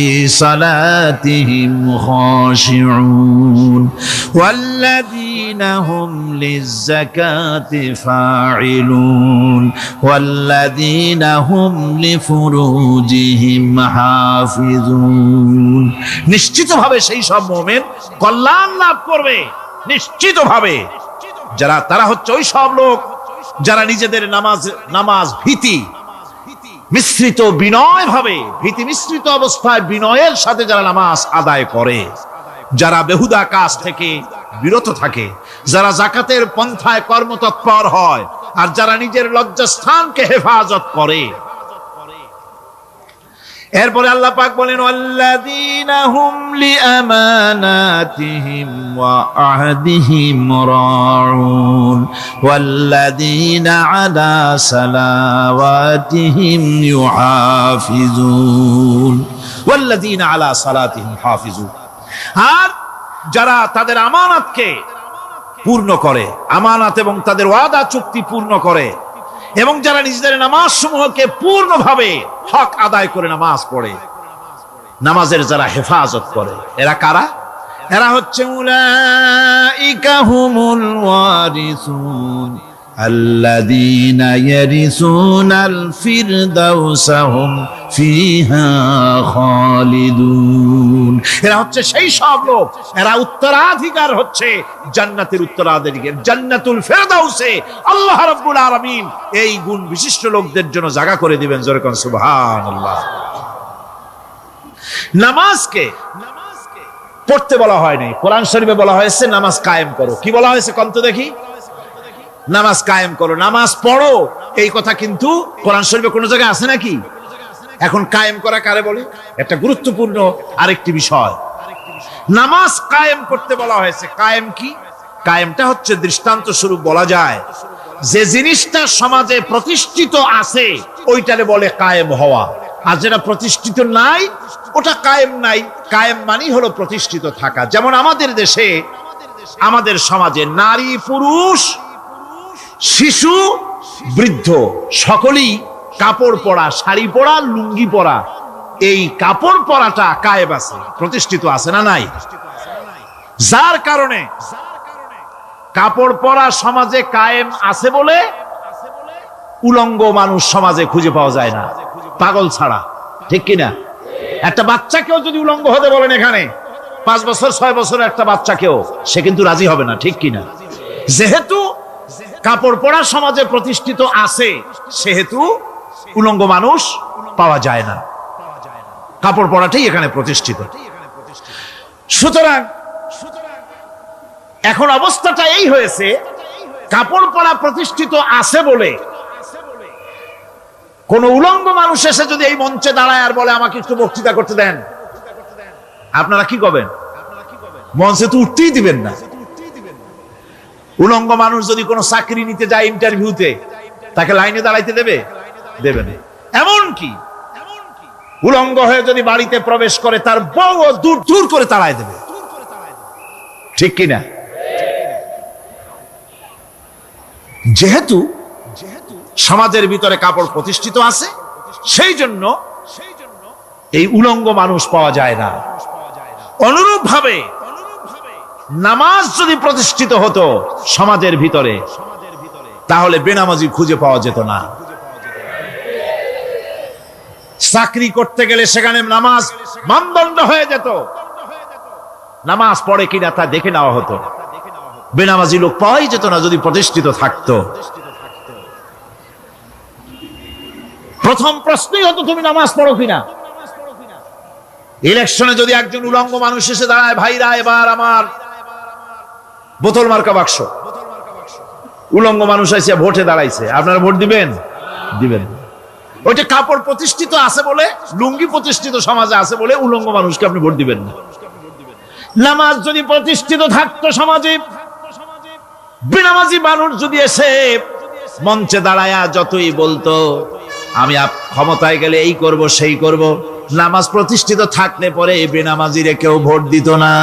সালাতিহিম খাশিউন ওয়াল্লাযীনা হুম লিয-যাকাতি ফাঈলুন ওয়াল্লাযীনা হুম লিফুরুজিহিম হাফিজুন। নিশ্চিতভাবে সেই সব মুমিন কল্যাণ লাভ করবে, নিশ্চিতভাবে। তারা হচ্ছে ওই সব লোক যারা নিজেদের নামাজ ভীতি মিশ্রিত, বিনয় ভাবে, ভীতি মিশ্রিত অবস্থায় বিনয়ের সাথে যারা নামাজ আদায় করে, যারা বেহুদা কাজ থেকে বিরত থাকে, যারা যাকাতের পন্থায় কর্মতৎপর হয়, আর যারা নিজের লজ্জাস্থানকে হেফাজত করে। এরপরে আল্লাহ পাক বলেন, ওয়াল্লাযীনা হুম লিআমানাতিহিম ওয়া আহদিহিম রাউন ওয়াল্লাযীনা আলা সালাওয়াতিহিম ইউহাফিজুন ওয়াল্লাযীনা আলা সালাতিহিম হাফিজুন। আর যারা তাদের আমানতকে পূর্ণ করে, আমানত এবং তাদের ওয়াদা চুক্তি পূর্ণ করে, এবং যারা নিজেদের নামাজ সমূহকে পূর্ণভাবে হক আদায় করে নামাজ পড়ে, নামাজের যারা হেফাজত করে, এরা কারা? এরা হচ্ছে উলাইকা হুমুল ওয়ারিসুন আল্লাযীনা ইয়ারিসুনাল ফিরদাউসা হুম ফিহা খালিদুন। এরা হচ্ছে সেই সব লোক, এরা উত্তরাধিকার হচ্ছে জান্নাতের উত্তরাধিকার, জান্নাতুল ফিরদাউসে আল্লাহ রাব্বুল আলামিন এই গুণ বিশিষ্ট লোকদের জন্য জায়গা করে দিবেন। জোরে কোন সুবহানাল্লাহ। নামাজকে পড়তে বলা হয়নি, কোরআন শরীফে বলা হয়েছে নামাজ কায়েম করো। কি বলা হয়েছে কোন তো দেখি? নামাজ কায়েম করো, নামাজ পড়ো। এই কথা কিন্তু কোরআন শরীফে কোন জায়গায় আছে নাকি? এখন কায়েম করা কারে বলে? একটা গুরুত্বপূর্ণ আরেকটি বিষয়। নামাজ কায়েম করতে বলা হয়েছে। কায়েম কি? কায়েমটা হচ্ছে দৃষ্টান্ত স্বরূপ বলা যায় যে জিনিসটা সমাজে প্রতিষ্ঠিত আছে ওইটারে বলে কায়েম হওয়া, আর যেটা প্রতিষ্ঠিত নাই ওটা কায়েম নাই। কায়েম মানেই হলো প্রতিষ্ঠিত থাকা। যেমন আমাদের দেশে, আমাদের সমাজে নারী পুরুষ শিশু বৃদ্ধ সকলেই কাপড় পরা, শাড়ি পরা, লুঙ্গি পরা, এই কাপড় পরাটা কায়েম আছে, প্রতিষ্ঠিত আছে না নাই? যার কারণে কাপড় পরা সমাজে কায়েম আছে বলে উলঙ্গ মানুষ সমাজে খুঁজে পাওয়া যায় না, পাগল ছাড়া। ঠিক কিনা? একটা বাচ্চাকেও যদি উলঙ্গ হতে বলেন এখানে, 5 বছর 6 বছর একটা বাচ্চাকেও, সে কিন্তু রাজি হবে না। ঠিক কিনা? যেহেতু কাপড় পরা সমাজে প্রতিষ্ঠিত আছে সেহেতু উলঙ্গ মানুষ পাওয়া যায় না, কাপড় পরাটাই এখানে প্রতিষ্ঠিত। সুতরাং এখন অবস্থাটা এই হয়েছে, কাপড় পরা প্রতিষ্ঠিত আছে বলে কোন উলঙ্গ মানুষ এসে যদি এই মঞ্চে দাঁড়ায় আর বলে আমাকে একটু বক্তৃতা করতে দেন, আপনারা কি করবেন? মঞ্চে তো উঠতেই দিবেন না। উলঙ্গ মানুষ যদি কোনো চাকরি নিতে যায় ইন্টারভিউতে, তাকে লাইনে দাঁড়াইতে দেবে? দেবে না। এমনকি উলঙ্গ হয়ে যদি বাড়িতে প্রবেশ করে তার বউ দূর দূর করে তাড়ায় দেবে। ঠিক কিনা? যেহেতু সমাজের ভিতরে কাপড় প্রতিষ্ঠিত আছে সেই জন্য এই উলঙ্গ মানুষ পাওয়া যায় না। অনুরূপ ভাবে নামাজ যদি প্রতিষ্ঠিত হতো সমাজের ভিতরে, তাহলে বেনামাজি খুঁজে পাওয়া যেত না। চাকরি করতে গেলে সেখানে নামাজ মানদণ্ড হয়ে যেত, নামাজ পড়ে কিনা তা দেখে নেওয়া হতো। বেনামাজি লোক পাওয়াই যেত না যদি প্রতিষ্ঠিত থাকতো। প্রথম প্রশ্নই হতো তুমি নামাজ পড়ো কিনা। ইলেকশনে যদি একজন উলঙ্গ মানুষ এসে দাঁড়ায়, ভাইরা এবার আমার বোতল মার্কা বাক্স, উলঙ্গ মানুষ এসে ভোটে দাঁড়াইছে, আপনারা ভোট দিবেন? দিবেন। ওইটা কাপড় প্রতিষ্ঠিত আছে বলে, লুঙ্গি প্রতিষ্ঠিত সমাজে আছে বলে উলঙ্গ মানুষকে আপনি ভোট দিবেন না। নামাজ যদি প্রতিষ্ঠিত থাকতো সমাজে, বেনামাজি মানুষ যদি এসে মঞ্চে দাঁড়ায়া যতই বলতো আমি ক্ষমতায় গেলে এই করব সেই করব, নামাজ প্রতিষ্ঠিত থাকলে পরে বেনামাজিরে কেউ ভোট দিত না।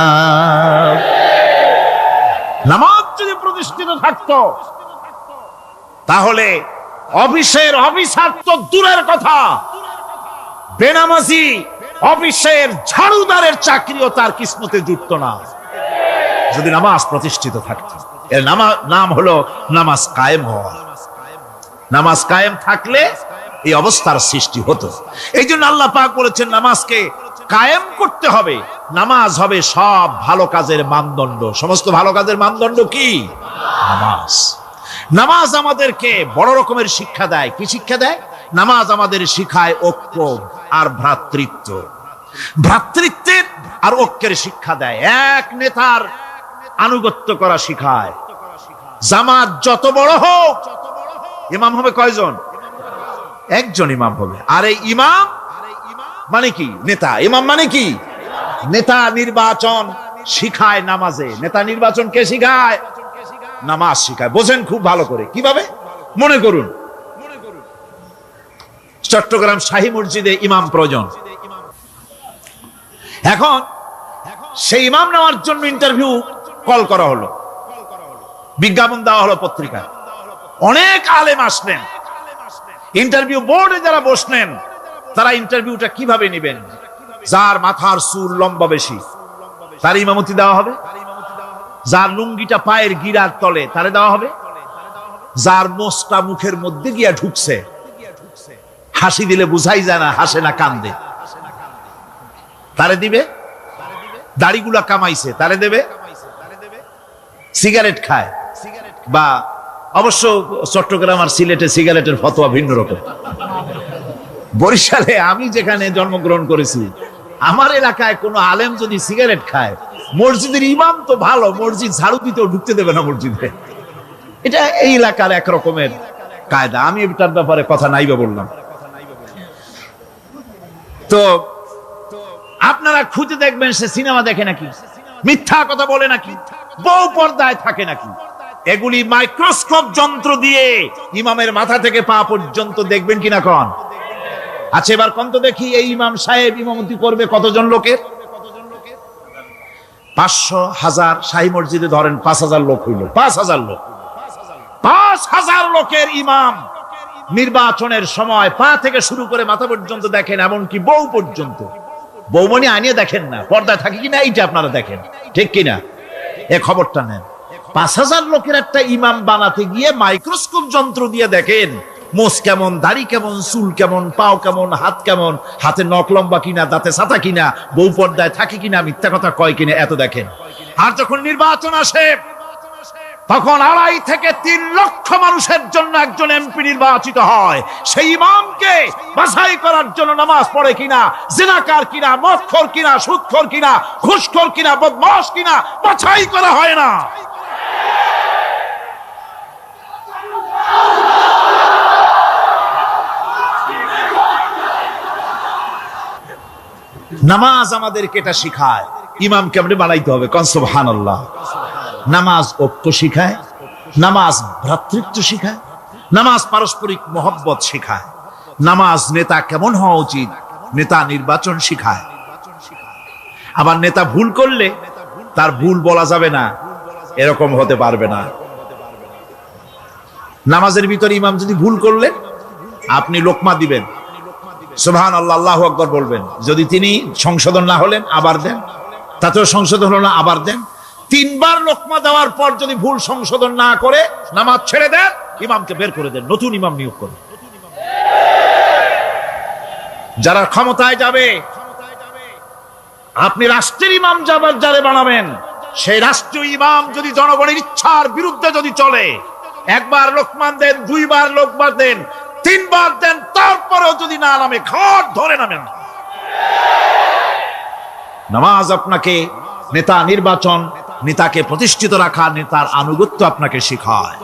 নামাজ যদি প্রতিষ্ঠিত থাকতো তাহলে অফিসের অফিসার তো দূরের কথা, বেনামাজি অফিসের ঝাড়ুদারের চাকরিও তার কিসমতে জুটত না যদি নামাজ প্রতিষ্ঠিত থাকতো। এর নাম হলো নামাজ কায়েম হওয়া। নামাজ কায়েম থাকলে এই অবস্থার সৃষ্টি হতো। এই জন্য আল্লাহ পাক বলেছেন নামাজকে কায়েম করতে হবে। নামাজ হবে সব ভালো কাজের মানদণ্ড। সমস্ত ভালো কাজের মানদণ্ড কি? নামাজ। নামাজ আমাদেরকে বড় রকমের শিক্ষা দেয়। কি শিক্ষা দেয়? নামাজ আমাদের শিখায় ঐক্য আর ভ্রাতৃত্ব। ভ্রাতৃত্বের আর ঐক্যের শিক্ষা দেয়। এক নেতার আনুগত্য করা শিখায়। জামাত যত বড় হোক, ইমাম হবে কয়জন? একজন ইমাম হবে। আর এই ইমাম মানে কি? নেতা। ইমাম মানে কি? নেতা নির্বাচন শিখায় নামাজে। নেতা নির্বাচন কে শিখায়? নামাজ শিখায়। বোঝেন খুব ভালো করে। কিভাবে? মনে করুন চট্টগ্রাম শাহী মসজিদে ইমাম প্রয়োজন। এখন সেই ইমাম নেওয়ার জন্য ইন্টারভিউ কল করা হলো, বিজ্ঞাপন দেওয়া হলো পত্রিকায়। অনেক আলেম আসলেন। ইন্টারভিউ বোর্ডে যারা বসলেন তারা ইন্টারভিউটা কিভাবে নেবেন? যার মাথার চুল লম্বা বেশি তার ইমামতি দেওয়া হবে। যার লুঙ্গিটা পায়ের গিরার তলে তারে দেওয়া হবে। যার মোষটা মুখের মধ্যে গিয়া ঢুকছে, হাসি দিলে বুঝাই যায় না হাসে না কান্দে, তারে দিবে। দাড়িগুলা কামাইছে তারে দেবে। সিগারেট খায় বা অবশ্য চট্টগ্রাম আর সিলেটে সিগারেটের ফতোয়া ভিন্ন রকম। বরিশালে আমি যেখানে জন্মগ্রহণ করেছি, আমার এলাকায় কোনো আলেম যদি সিগারেট খায়, মসজিদের ইমাম তো ভালো, মসজিদ ঝাড়ু দিতেও ঢুকতে দেবে না মসজিদে। এটা এই এলাকার এক রকমের কায়দা। আমি এটার ব্যাপারে কথা নাইবা বললাম। তো আপনারা খুঁজে দেখবেন সে সিনেমা দেখে নাকি, মিথ্যা কথা বলে নাকি, বউ পর্দায় থাকে নাকি। এগুলি মাইক্রোস্কোপ যন্ত্র দিয়ে ইমামের মাথা থেকে পা পর্যন্ত দেখবেন কিনা কন? আচ্ছা এবার কোন তো দেখি এই ইমাম সাহেব ইমামতি করবে কতজন লোকের? 500, 1000। শাহী মসজিদে ধরেন 5000 লোক হইল। 5000 লোক, 5000 লোকের ইমাম নির্বাচনের সময় পা থেকে শুরু করে মাথা পর্যন্ত দেখেন, এমনকি বউ পর্যন্ত। বৌমনি আনিয়ে দেখেন না, পর্দায় থাকে কিনা এইটা আপনারা দেখেন, ঠিক কিনা? এ খবরটা নেন। 5000 লোকের একটা ইমাম বানাতে গিয়ে মাইক্রোস্কোপ যন্ত্র দিয়ে দেখেন মোষ কেমন, দাড়ি কেমন, চুল কেমন, পাও কেমন, হাত কেমন, হাতে নখ লম্বা কিনা, দাঁতে ছাতা কিনা, বউ পর্দায় থাকে কিনা, মিথ্যা কথা কয় কিনা, এত দেখেন। আর যখন নির্বাচন আসে তখন 2.5 থেকে 3 লক্ষ মানুষের জন্য একজন এমপি নির্বাচিত হয়। সেই ইমামকে বাছাই করার জন্য নামাজ পড়ে কিনা, জিনাকার কিনা, মদখোর কিনা, সুদখোর কিনা, ঘুষখোর কিনা, বদমাশ কিনা বাছাই করা হয় না। নামাজ আমাদেরকে এটা শিখায়। ইমামকে আপনি বানাইতে হবে, কোন সুবহানাল্লাহ। নামাজ ঐক্য শিখায়, নামাজ ভ্রাতৃত্ব শিখায়, নামাজ পারস্পরিক মহব্বত শিখায়, নামাজ নেতা কেমন হওয়া উচিত, নেতা নির্বাচন শিখায়। আবার নেতা ভুল করলে তার ভুল বলা যাবে না, এরকম হতে পারবে না। নামাজের ভিতরে ইমাম যদি ভুল করলে আপনি লোকমা দিবেন, সুবহানাল্লাহ, আল্লাহু আকবার বলবেন। যদি তিনি সংশোধন না হলেন আবার দেন, তাতেও সংশোধন হলো না আবার দেন। 3 বার লোকমা দেওয়ার পর যদি ভুল সংশোধন না করে নামাজ ছেড়ে দেন, ইমামকে বের করে দেন, নতুন ইমাম নিয়োগ করেন। যারা ক্ষমতায় যাবে, আপনি রাষ্ট্রের ইমাম যারে বানাবেন, সেই রাষ্ট্রীয় ইমাম যদি জনগণের ইচ্ছার বিরুদ্ধে যদি চলে, একবার লোকমান দেন, দুইবার লোকমান দেন, তিনবার দেন, তারপরেও যদি না নামে, ঘাট ধরে নামেন। নামাজ আপনাকে নেতা নির্বাচন, নেতাকে প্রতিষ্ঠিত রাখা, নেতার আনুগত্য আপনাকে শেখায়।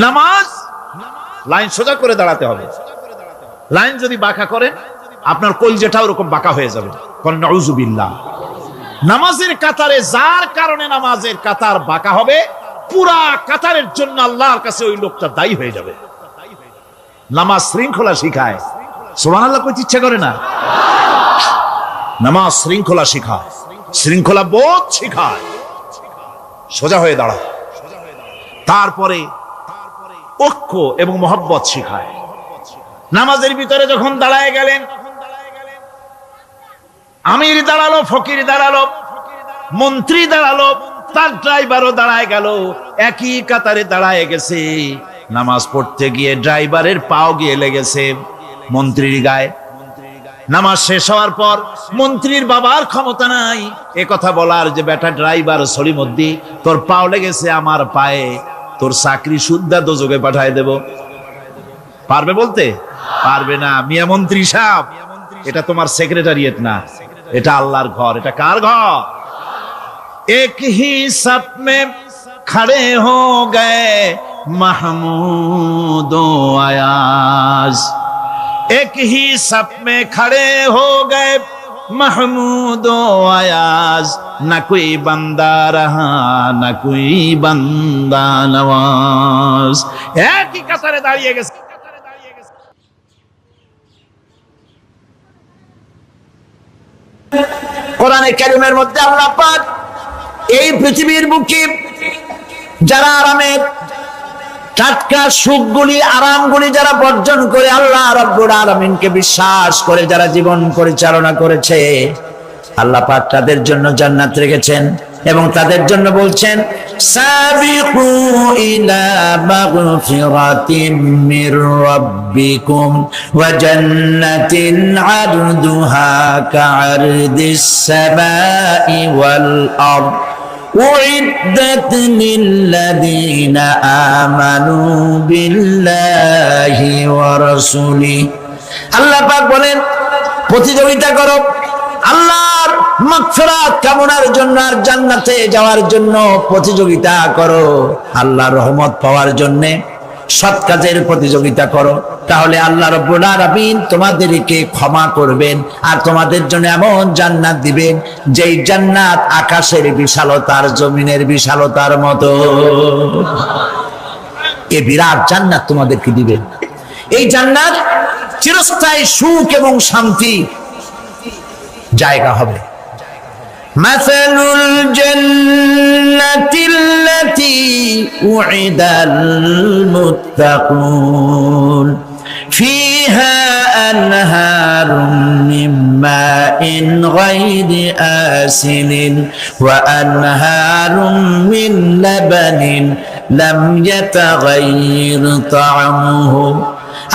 নামাজ লাইন সোজা করে দাঁড়াতে হবে। লাইন যদি বাঁকা করেন, আপনার কলজেটা ওরকম বাঁকা হয়ে যাবে। নাউযুবিল্লাহ। নামাজের কাতারে যার কারণে নামাজের কাতার বাঁকা হবে, পুরা কাতারের জন্য আল্লাহর কাছে ওই লোকটা দায়ী হয়ে যাবে। নামাজ শৃঙ্খলা শিখায়। সুবহানাল্লাহ কইতে ইচ্ছা করে না? নামাজ শৃঙ্খলা শিখায়, শৃঙ্খলা বোধ শিখায়, সোজা হয়ে দাঁড়ায়। তারপরে ঐক্য এবং মহব্বত শিখায়। নামাজের ভিতরে যখন দাঁড়ায় গেলেন, আমির দাঁড়ালো, ফকির দাঁড়ালো, মন্ত্রী দাঁড়ালো, তার ড্রাইভারও দাঁড়ায় গেল, একই কাতারে দাঁড়ায় গেছে। নামাজ পড়তে গিয়ে ড্রাইভারের পাও গিয়ে লেগেছে মন্ত্রীর গায়ে। নামাজ শেষ হওয়ার পর মন্ত্রীর বাবার ক্ষমতা নাই এ কথা বলার যে বেটা ড্রাইভার সলিমুদ্দি, তোর পাও লেগেছে আমার পায়ে, তোর চাকরি শুদ্ধা দোজকে পাঠায় দেব। পারবে বলতে? পারবে না। মিয়া মন্ত্রী সাহেব, এটা তোমার সেক্রেটারিয়েট না, এটা আল্লাহর ঘর। এটা কার ঘর? এক হি সব মে খড়ে হো গয়ে মাহমুদ ও আয়াজ, এক হি সব মে খড়ে হো গয়ে महमूद आयाज, न कोई बंदा रहा न कोई बंदा नवाज। एक ही कतारे दाঁড়িয়ে গেছে। কোরআনে কারীমের মধ্যে আল্লাহ পাক এই পৃথিবীর বুকে যারা আরামের টাটকা সুখগুলি, আরামগুলি যারা বর্জন করে আল্লাহ রাব্বুল আলামিনকে বিশ্বাস করে যারা জীবন পরিচালনা করেছে, আল্লাহ পাক তাদের জন্য জান্নাত রেখেছেন এবং তাদের জন্য বলছেন, সাবিকু ইলা মাগফিরাতিম মির রাব্বিকুম ওয়া জান্নাতিন আরদুহা কাআরদিস সামাই ওয়াল আরদ উইদ্দাত লিল্লাযীনা আমানু বিল্লাহি ওয়া রাসূলিহি। আল্লাহ পাক বলেন, প্রতিযোগিতা করো আল্লাহর মাগফিরাত কামনার জন্য আর জান্নাতে যাওয়ার জন্য প্রতিযোগিতা করো, আল্লাহর রহমত পাওয়ার জন্য সৎ কাজের প্রতিযোগিতা করো, তাহলে আল্লাহ রাব্বুল আলামিন তোমাদেরকে ক্ষমা করবেন আর তোমাদের জন্য এমন জান্নাত দিবেন যেই জান্নাত আকাশের বিশালতার, জমিনের বিশালতার মতো। এই বিরাট জান্নাত তোমাদেরকে দিবেন। এই জান্নাত চিরস্থায়ী সুখ এবং শান্তি জায়গা হবে। মাসালুল জান্নাতিল্লাতী উইদাল মুত্তাকুন ফিহা আনহারুম মিন মাইন গায়রি আসিনিন ওয়া আনহারুম মিন লাবানিন লাম ইয়াতাগায়্যার তা'আমুহু।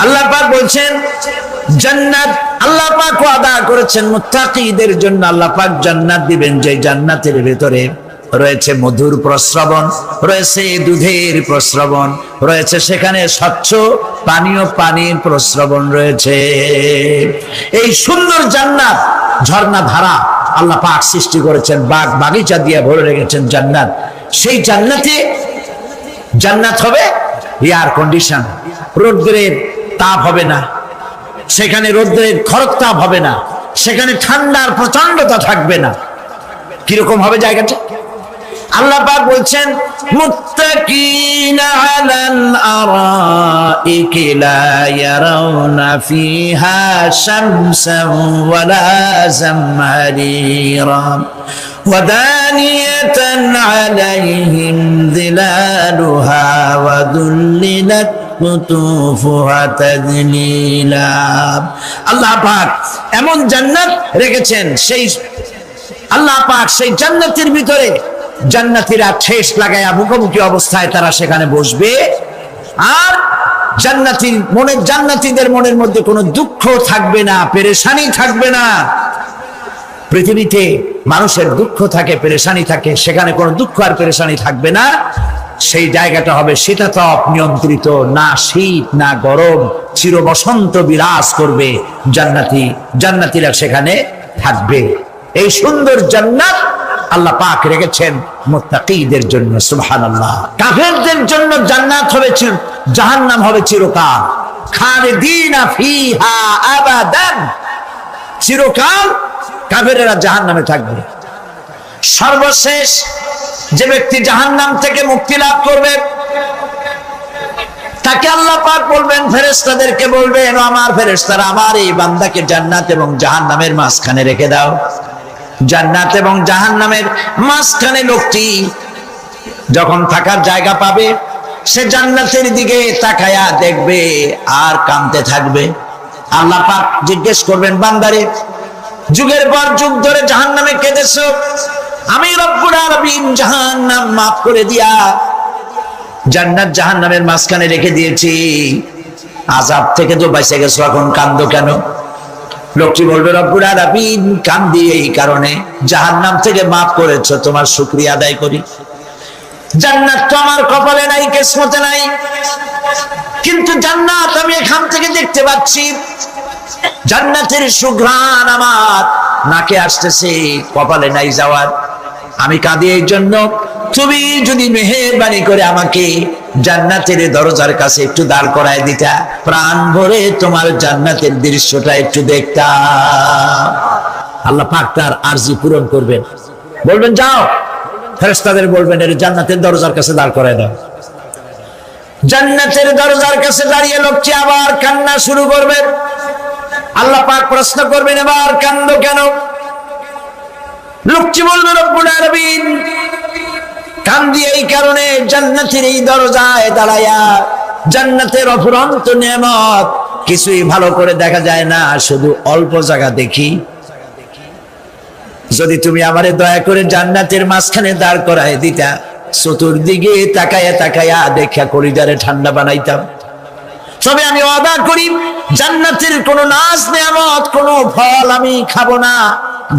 আল্লাহ পাক বলছেন, জান্নাত আল্লাহ পাক ওয়াদা করেছেন মুত্তাকীদের জন্য। আল্লাহ পাক জান্নাত দিবেন, যে জান্নাতের ভিতরে রয়েছে মধুর প্রস্রবণ, রয়েছে দুধের প্রস্রবণ, রয়েছে সেখানে স্বচ্ছ পানীয় পানির প্রস্রবণ রয়েছে। এই সুন্দর জান্নাত, ঝর্ণা ধারা আল্লাহ পাক সৃষ্টি করেছেন, বাগ বাগিচা দিয়ে ভরে রেখেছেন জান্নাত। সেই জান্নাতে জান্নাত হবে এয়ার কন্ডিশন, রোদ্রের তাপ হবে না সেখানে, রোদ্রের খরতাপ হবে না সেখানে, ঠান্ডার প্রচন্ডতা থাকবে না। কিরকম হবে জায়গাটা? আল্লাহ পাক বলছেন, মুত্তাকিনা আলাল আরাইকি লা ইয়ারাউনা ফিহা শামসান ওয়ালা জামহারিরা ওয়া দানিয়াতান আলাইহিম যিলালুহা ওয়া দুল্লিলাত কুতুফুহা তাদলিলা। আল্লাহ পাক এমন জান্নাত রেখেছেন, সেই আল্লাহ পাক সেই জান্নাতের ভিতরে জান্নাতীরা ঠেস লাগায়া মুখোমুখি অবস্থায় তারা সেখানে বসবে, আর জান্নাতীদের মনের মধ্যে কোনো দুঃখ থাকবে না, পেরেশানি থাকবে না। পৃথিবীতে মানুষের দুঃখ থাকে, পেরেশানি থাকে, সেখানে কোনো দুঃখ আর পেরেশানি থাকবে না। সেই জায়গাটা হবে শীতাতপ নিয়ন্ত্রিত, না শীত না গরম, চির বসন্ত বিরাজ করবে। জান্নাতীরা সেখানে থাকবে। এই সুন্দর জান্নাত আল্লাহ পাক রেখেছেন মুত্তাকীদের জন্য। সুবহানাল্লাহ। কাফেরদের জন্য জান্নাত হবে জাহান্নাম হবে চিরকাল। খালিদিনা ফিহা আবাদান, চিরকাল কাফেরেরা জাহান্নামে থাকবে। সর্বশেষ যে ব্যক্তি জাহান্নাম থেকে মুক্তি লাভ করবে তাকে আল্লাহ পাক বলবেন, ফেরেশতাদেরকে বলবেন, আমার ফেরেশতারা আমার এই বান্দাকে জান্নাত এবং জাহান্নামের মাঝখানে রেখে দাও। জান্নাত এবং জাহান্নামের মাঝখানে লোকটি যখন থাকার জায়গা পাবে, সে জান্নাতের দিকে তাকায়া দেখবে আর কাঁদতে থাকবে। আল্লাহ পাক জিজ্ঞেস করবেন, বান্দারে যুগের পর যুগ ধরে জাহান্নামে কেঁদেছো, আমি রব্বুল আলামিন জাহান্নাম মাফ করে দিয়া জান্নাত জাহান্নামের মাঝখানে রেখে দিয়েছি, আযাব থেকে তো বেঁচে গেছো, এখন কাঁদো কেন? লোকটি বলবে, রব্বুল আলামিন কান্দি এই কারণে, জাহান্নাম থেকে মাফ করেছো, তোমার শুকরিয়া আদায় করি। জান্নাত তো আমার কপালে নাই, কিসমতে নাই, কিন্তু জান্নাত আমি এখান থেকে দেখতে পাচ্ছি। জান্নাতের সুঘ্রাণ আমার নাকে আসতেছে, কপালে নাই যাওয়ার। আমি কাঁদি এই জন্য, তুমি যদি মেহেরবানি করে আমাকে জান্নাতের দরজার কাছে একটু দাঁড় করায় দিতা, প্রাণ ভরে তোমার জান্নাতের দৃশ্যটা একটু দেখতাম। আল্লাহ পাক তার আরজি পূরণ করবেন, বলবেন যাও। ফেরেশতাদের বলবেন, এর জান্নাতের দরজার কাছে দাঁড় করায় দাও। জান্নাতের দরজার কাছে দাঁড়িয়ে লোকটি আবার কান্না শুরু করবে। আল্লাহ পাক প্রশ্ন করবেন, এবার কান্দো কেন? লোকটি বলবে, রব্বুল আলামিন কান্দি এই কারণে, জান্নাতের এই দরজায় দাঁড়ায়া জান্নাতের অফুরন্ত নেয়ামত কিছুই ভালো করে দেখা যায় না, শুধু অল্প জায়গা দেখি। যদি তুমি আমারে দয়া করে জান্নাতের মাঝখানে দাঁড় করায় দিতা, চতুর্দিকে তাকায়া তাকায়া দেখা কলিজারে ঠান্ডা বানাইতাম। তবে আমি ওয়াদা করি, জান্নাতের কোন নাজ নেয়ামত, কোন ফল আমি খাবো না,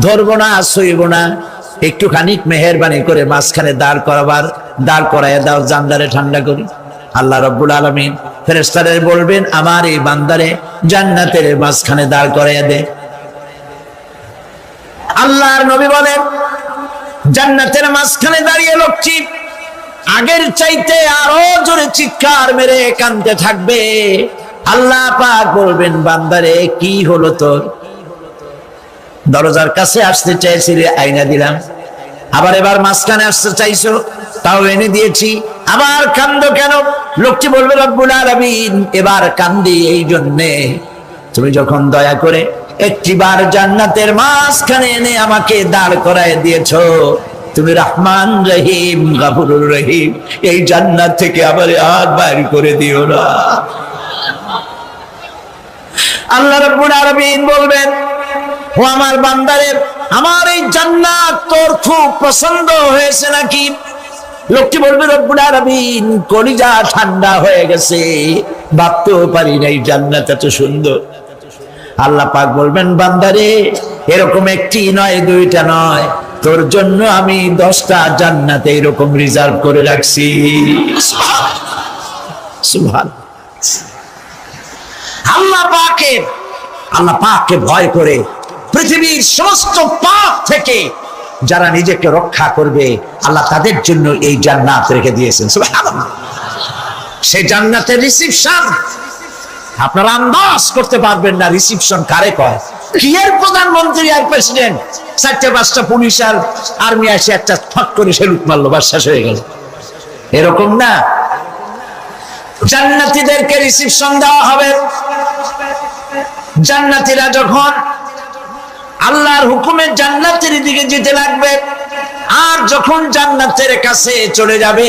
ধরবো না, সইব না। একটুখানি মেহেরবানি করে মাঝখানে দাঁড় করাইয়া দাও, জানদারে ঠান্ডা করি। আল্লাহ রাব্বুল আলামিন ফেরেশতাদের বলবেন, আমার এই বান্দারে জান্নাতের মাঝখানে দাঁড় করাইয়া দে। আল্লাহর নবী বলেন, জান্নাতের মাঝখানে দাঁড়িয়ে লোকটি আগের চাইতে আরো জোরে চিৎকার মেরে কাঁদতে থাকবে। আল্লাহ পাক বলবেন, বান্দারে কি হলো তোর? দরজার কাছে আসতে চাইছিলে, আইনা দিলাম। এবার মাঝখানে আসতে চাইছো, তাও এনে দিয়েছি। আবার কান্দো কেন? লোকটি বলবে, রব্বুল আলামিন এবার কান্দি এই জন্যে, তুমি যখন দয়া করে একটিবার জান্নাতের মাঝখানে এনে আমাকে দাঁড় করায় দিয়েছো, তুমি রহমান রহিম গফুরুর রহিম, এই জান্নাত থেকে আবার আর বাইর করে দিও না। আল্লাহ রাব্বুল আলামিন বলবেন, ও আমার বান্দারে, আমার এই জান্নাত তোর খুব পছন্দ হয়েছে নাকি? লোকটি বলবে, রব্বুল আলামিন কলিজা ঠান্ডা হয়ে গেছে, ভাবতেও পারি নাই জান্নাত এত সুন্দর। আল্লাহ পাক বলবেন, বান্দারে এরকম একটি নয়, দুইটা নয়, তোর জন্য আমি 10টা জান্নাত এরকম রিজার্ভ করে রাখছি। সুবহানাল্লাহ। আল্লাহ পাককে ভয় করে পৃথিবীর সমস্ত পাপ থেকে যারা নিজেকে রক্ষা করবে, আল্লাহ তাদের জন্য এই জান্নাত রেখে দিয়েছেন। সুবহানাল্লাহ। সেই জান্নাতের রিসিপশন আপনারা আন্দাজ করতে পারবেন না, রিসিপশন কারে কয়। কি এর প্রধানমন্ত্রী আর প্রেসিডেন্ট, 4-5টা পুলিশ আর আর্মি আসে একটা ফট করে সেলুট মারলো, বাস শেষ হয়ে গেল, এরকম না। জান্নাতীদেরকে রিসিপশন দেওয়া হবে। জান্নাতীরা যখন আল্লাহর হুকুমে জান্নাতের দিকে যেতে লাগবে, আর যখন জান্নাতের কাছে চলে যাবে,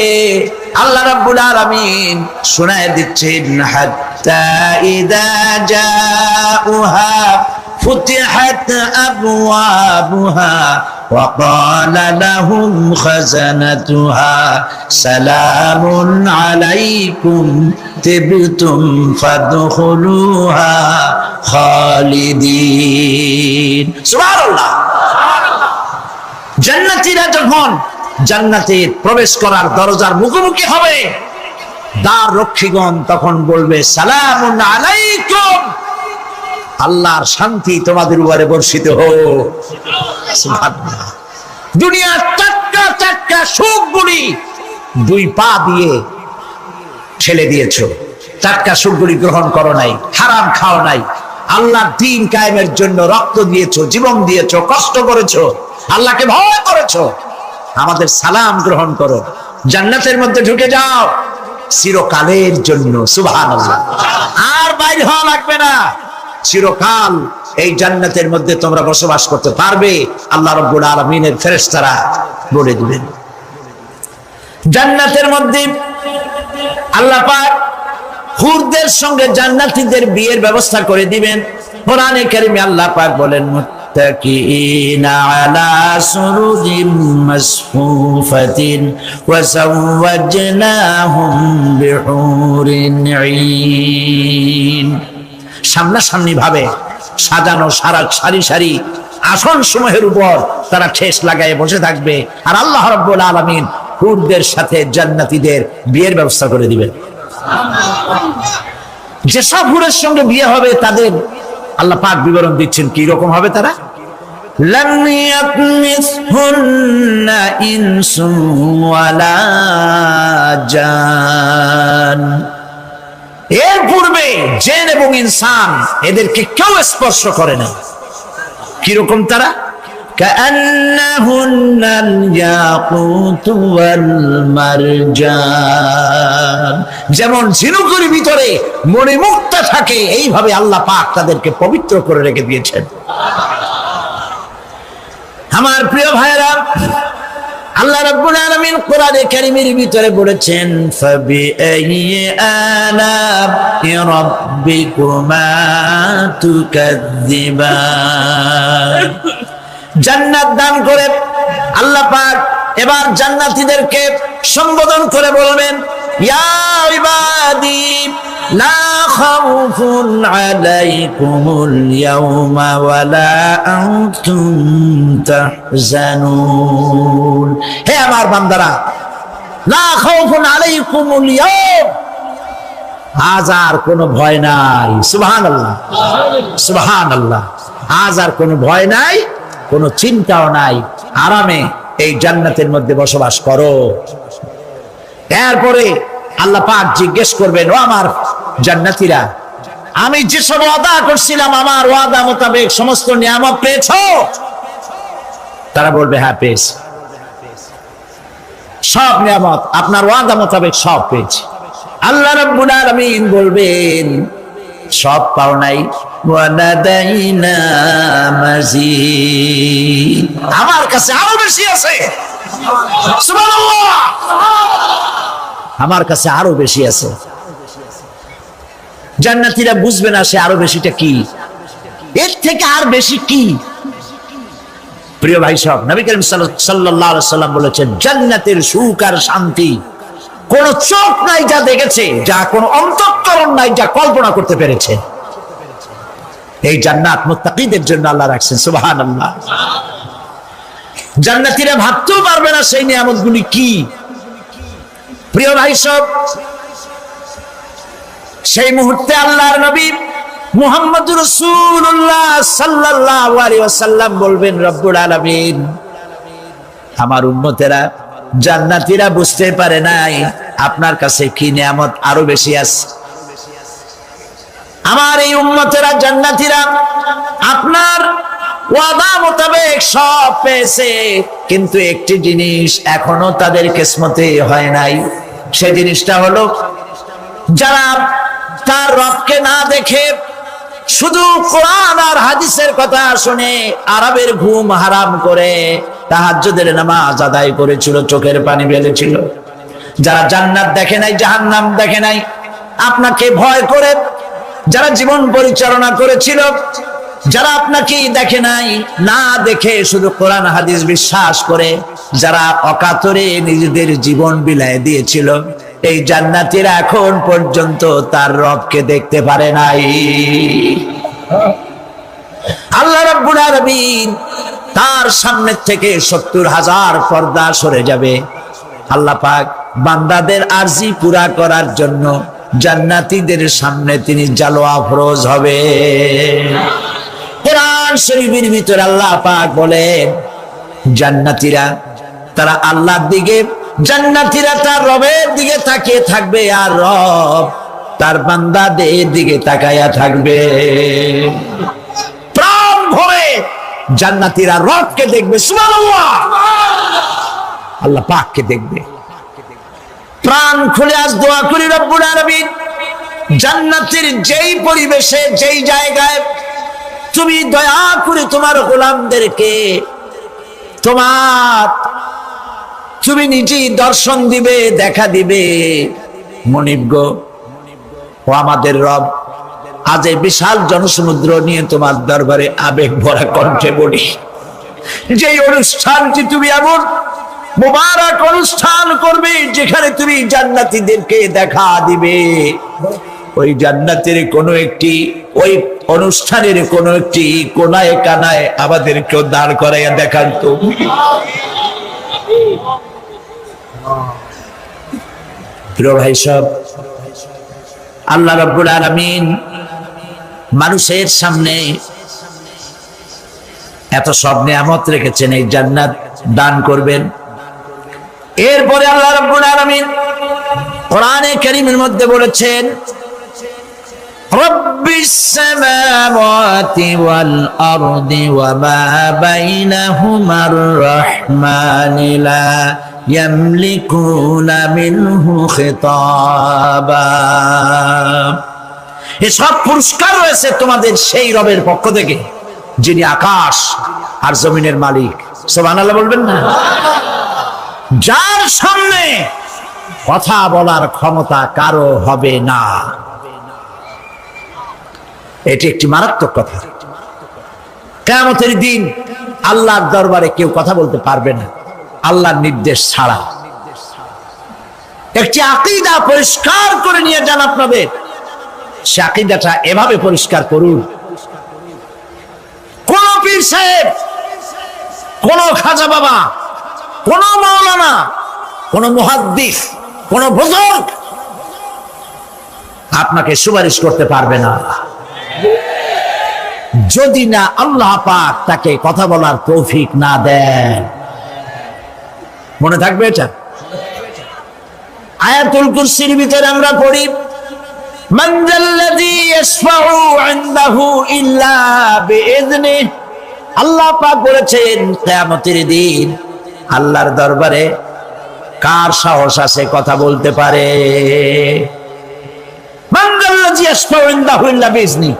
আল্লাহ রাব্বুল আলামিন শোনায় দিচ্ছেন, হাত্তা ইযা জাউহা ফুতিহাত আবওয়াবুহা ওয়া ক্বালা লাহুম খাযানাতুহা সালামুন আলাইকুম তিবতুম ফাদখুলুহা খালিদিন। সুবহানাল্লাহ। জান্নাতীরা যখন জান্নাতে প্রবেশ করার দরজার মুখোমুখি হবে, দ্বার রক্ষীগণ তখন বলবে সালামুন আলাইকুম, আল্লাহর শান্তি তোমাদের উপরে বর্ষিত হোক। সুবহানাল্লাহ। দুনিয়ার টাটকা টাটকা সুখগুলি দুই পা দিয়ে ঠেলে দিয়েছো, টাটকা সুখগুলি গ্রহণ করো নাই, হারাম খাও নাই, আল্লাহর দ্বীন কায়েমের জন্য রক্ত দিয়েছো, জীবন দিয়েছো, কষ্ট করেছো, আল্লাহকে ভয় করেছো। আমাদের সালাম গ্রহণ করো, জান্নাতের মধ্যে ঢুকে যাও চিরকালের জন্য। সুবহানাল্লাহ। আর বাইর হওয়া লাগবে না, চিরকাল এই জান্নাতের মধ্যে তোমরা বসবাস করতে পারবে, আল্লাহ রাব্বুল আলামিনের ফেরেশতারা বলে দিবেন। জান্নাতের মধ্যে আল্লাহ পাক হুরদের সঙ্গে জান্নাতীদের বিয়ের ব্যবস্থা করে দিবেন। কোরআনে কারীমে আল্লাহ পাক বলেন মুত্তাকিনা আলা সুরুরিম মাসফুফাতিন ওয়া যাওয়াজনাহুম বিহুরিন ঈন। সামনাসামনি ভাবে সাজানো সারি সারি আসন সমূহের উপর তারা ঠেস লাগায় বসে থাকবে, আর আল্লাহ রাব্বুল আলামিন হুরদের সাথে জান্নাতীদের বিয়ের ব্যবস্থা করে দিবেন। যেসব হুরের সঙ্গে বিয়ে হবে তাদের আল্লাহ পাক বিবরণ দিচ্ছেন কি রকম হবে তারা। লাম ইয়াতমিসহুন্না ইনসুন ওয়ালা জান। এর পূর্বে জিন এবং ইনসান এদেরকে কেউ স্পর্শ করে না। কিরকম তারা? কাআন্নাহুন্নাল ইয়াকুতু ওয়াল মারজান। যেমন ঝিনুকের ভিতরে মণিমুক্তা থাকে, এইভাবে আল্লাহ পাক তাদেরকে পবিত্র করে রেখে দিয়েছেন। আমার প্রিয় ভাইরা, আল্লাহ রাব্বুল আলামিন কোরআনে কারীমের ভিতরে বলেছেন ফাবিআইয়ি আলা'i রাব্বিকুমা তুকাযযিবান। জান্নাত দান করে আল্লাহ পাক এবার জান্নাতীদেরকে সম্বোধন করে বলবেন ইয়া ইবাদি লা খাউফুন আলাইকুমুল ইয়াওমা ওয়ালা আনতুম তাহজানুন। হে আমার বান্দারা, লা খাউফুন আলাইকুমুল ইয়াওম, আজ আর কোনো ভয় নাই। সুবহানাল্লাহ, সুবহানাল্লাহ। আজ আর কোনো ভয় নাই, কোনো চিন্তাও নাই, আরামে এই জান্নাতের মধ্যে বসবাস করো। এরপরে আল্লাহ পাক জিজ্ঞেস করবেন, ও আমার জান্নাতীরা, আমি যেসব ওয়াদা করছিলাম আমার ওয়াদা মোতাবেক সমস্ত নিয়ামত পেয়েছো? তারা বলবে হ্যাঁ পেয়েছি, সব নিয়ামত আপনার ওয়াদা মোতাবেক সব পেয়েছি। আল্লাহ রাব্বুল আলামিন বলবেন সব পাও নাই, ওয়ালাদাইনা মাজিদ, আমার কাছে আরো বেশি আছে। সুবহানাল্লাহ, আমার কাছে আরো বেশি আছে। জান্নাতীরা বুঝবে না সে আরো বেশিটা কি, এর থেকে আর বেশি কি। প্রিয় ভাই সব, নবী করিম সাল্লাল্লাহু আলাইহি ওয়াসাল্লাম বলেছেন জান্নাতের সুখ আর শান্তি কোন চোখ নাই যা দেখেছে, যা কোন অন্তঃকরণ নাই যা কল্পনা করতে পেরেছে। এই জান্নাত মুত্তাকিদের জন্য আল্লাহ রাখছেন। সুবহানাল্লাহ। জান্নাতীরা ভাবতেও পারবে না সেই নিয়ামতগুলি কি। প্রিয় ভাই সব, সেই মুহূর্তে আল্লাহর নবী মুহাম্মদুর রাসূলুল্লাহ সাল্লাল্লাহু আলাইহি ওয়াসাল্লাম বলবেন রব্বুল আলামিন, আমার উম্মতেরা জান্নাতীরা বুঝতে পারে নাই আপনার কাছে কি নিয়ামত আরো বেশি আছে। আমার এই উম্মতেরা জান্নাতীরা আপনার ওয়াদা মোতাবেক সব পেয়েছে, কিন্তু একটি জিনিস এখনো তাদের কিসমতে হয় নাই। সেই জিনিসটা হলো যারা তার রবকে না দেখে শুধু কোরআন আর হাদিসের কথা শুনে আরবের ঘুম হারাম করে তাহাজ্জুদের নামাজ আদায় করেছিল, চোখের পানি ফেলেছিল, যারা জান্নাত দেখে নাই, জাহান্নাম দেখে নাই, আপনাকে ভয় করে যারা জীবন পরিচালনা করেছিল, যারা আপনাকে দেখে নাই, না দেখে শুধু কোরআন হাদিস বিশ্বাস করে যারা অকাতরে নিজেদের জীবন বিলায় দিয়েছিল, এই জান্নাতীরা এখন পর্যন্ত তার রবকে দেখতে পারে নাই। আল্লাহ রাব্বুল আলামিন তার সামনে থেকে 70,000 পর্দা সরে যাবে। আল্লাহ পাক বান্দাদের আরজি পুরা করার জন্য জান্নাতীদের সামনে তিনি জালোয়া ফরজ হবে। কোরআন শরীফের ভিতরে আল্লাহ পাক বলেন, জান্নাতীরা তারা আল্লাহর দিকে, জান্নাতীরা তার রবের দিকে তাকিয়ে থাকবে, আর রব তার বান্দাদের দিকে তাকায়া থাকবে। প্রাণ ভরে জান্নাতীরা রবকে দেখবে, সুবহানাল্লাহ, আল্লাহ পাককে দেখবে। প্রাণ খুলে আজ দোয়া করি রব্বুল আলামিন, জান্নাতের যেই পরিবেশে, যেই জায়গায় তুমি দয়া করে তোমার গোলামদেরকে তুমি নিজেই দর্শন দিবে, দেখা দিবে। মনিব গো, ও আমাদের রব, আজ এই বিশাল জনসমুদ্র নিয়ে তোমার দরবারে আবেগ ভরা কণ্ঠে বলি, যেই অনুষ্ঠানটি তুমি এমন মুবারক অনুষ্ঠান করবে যেখানে তুমি জান্নাতীদেরকে দেখা দিবে, ওই জান্নাতের কোন একটি, ওই অনুষ্ঠানের কোন একটি কোনায় কানায় আমাদেরকেও দাঁড় করাইয়া দেখান তো। প্রিয় ভাই সব, আল্লাহ রাব্বুল আলামিন মানুষের সামনে এত সব নিয়ামত রেখেছেন, এই জান্নাত দান করবেন। এরপরে আল্লাহ রাব্বুল আলামিন কোরআনে কারীমের মধ্যে বলেছেন, রব্বিস সামাওয়াতি ওয়াল আরদি ওয়া মা বাইনাহুমার রাহমানি লা ইয়ামলিকুনা মিনহু খিতাবা। এসব পুরস্কার রয়েছে তোমাদের সেই রবের পক্ষ থেকে যিনি আকাশ আর জমিনের মালিক। সুবহানাল্লাহ বলবেন না? যার সামনে কথা বলার ক্ষমতা কারো হবে না। এটি একটি মারাত্মক কথা। কিয়ামতের দিন আল্লাহর দরবারে কেউ কথা বলতে পারবে না আল্লাহর নির্দেশ ছাড়া। একটি আকীদা পরিষ্কার করে নিয়ে যান আপনাদের, সে আকীদাটা এভাবে পরিষ্কার করুন, কোন পীর সাহেব, কোন খাজা বাবা, কোন মাওলানা, কোন মুহাদ্দিস, কোন বুজুর্গ আপনাকে সুপারিশ করতে পারবে না যদি না আল্লাহ পাক তাকে কথা বলার তৌফিক না দেন। মনে থাকবে এটা? আয়াতুল কুরসির ভিতরে আমরা পড়ি, মান যাল্লাযী ইয়াশফাউ ইনদাহু ইল্লা বিইযনিহি। আল্লাহ পাক বলেছেন কিয়ামতের দিন আল্লাহর দরবারে কার সাহস আছে কথা বলতে পারে? মান যাল্লাযী ইয়াশফাউ ইনদাহু ইল্লা বিইযনিহি।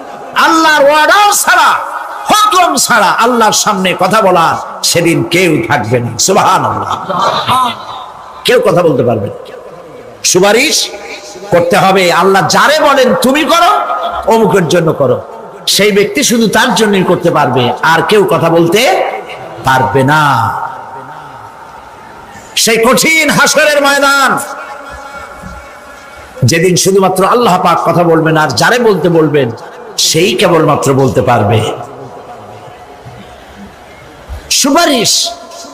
আল্লাহর ওয়াদা ছাড়া, হুকুম ছাড়া আল্লাহর সামনে কথা বলা সেদিন কেউ থাকবে না। সুবহানাল্লাহ। কেউ কথা বলতে পারবে না। সুপারিশ করতে হবে আল্লাহ যারে বলেন তুমি করো, অমুকের জন্য করো, সেই ব্যক্তি শুধু তার জন্যই করতে পারবে, আর কেউ কথা বলতে পারবে না। সেই কঠিন হাসরের ময়দান, যেদিন শুধুমাত্র আল্লাহ পাক কথা বলবেন, আর যারে বলতে বলবেন সেই কেবলমাত্র বলতে পারবে। সুপারিশ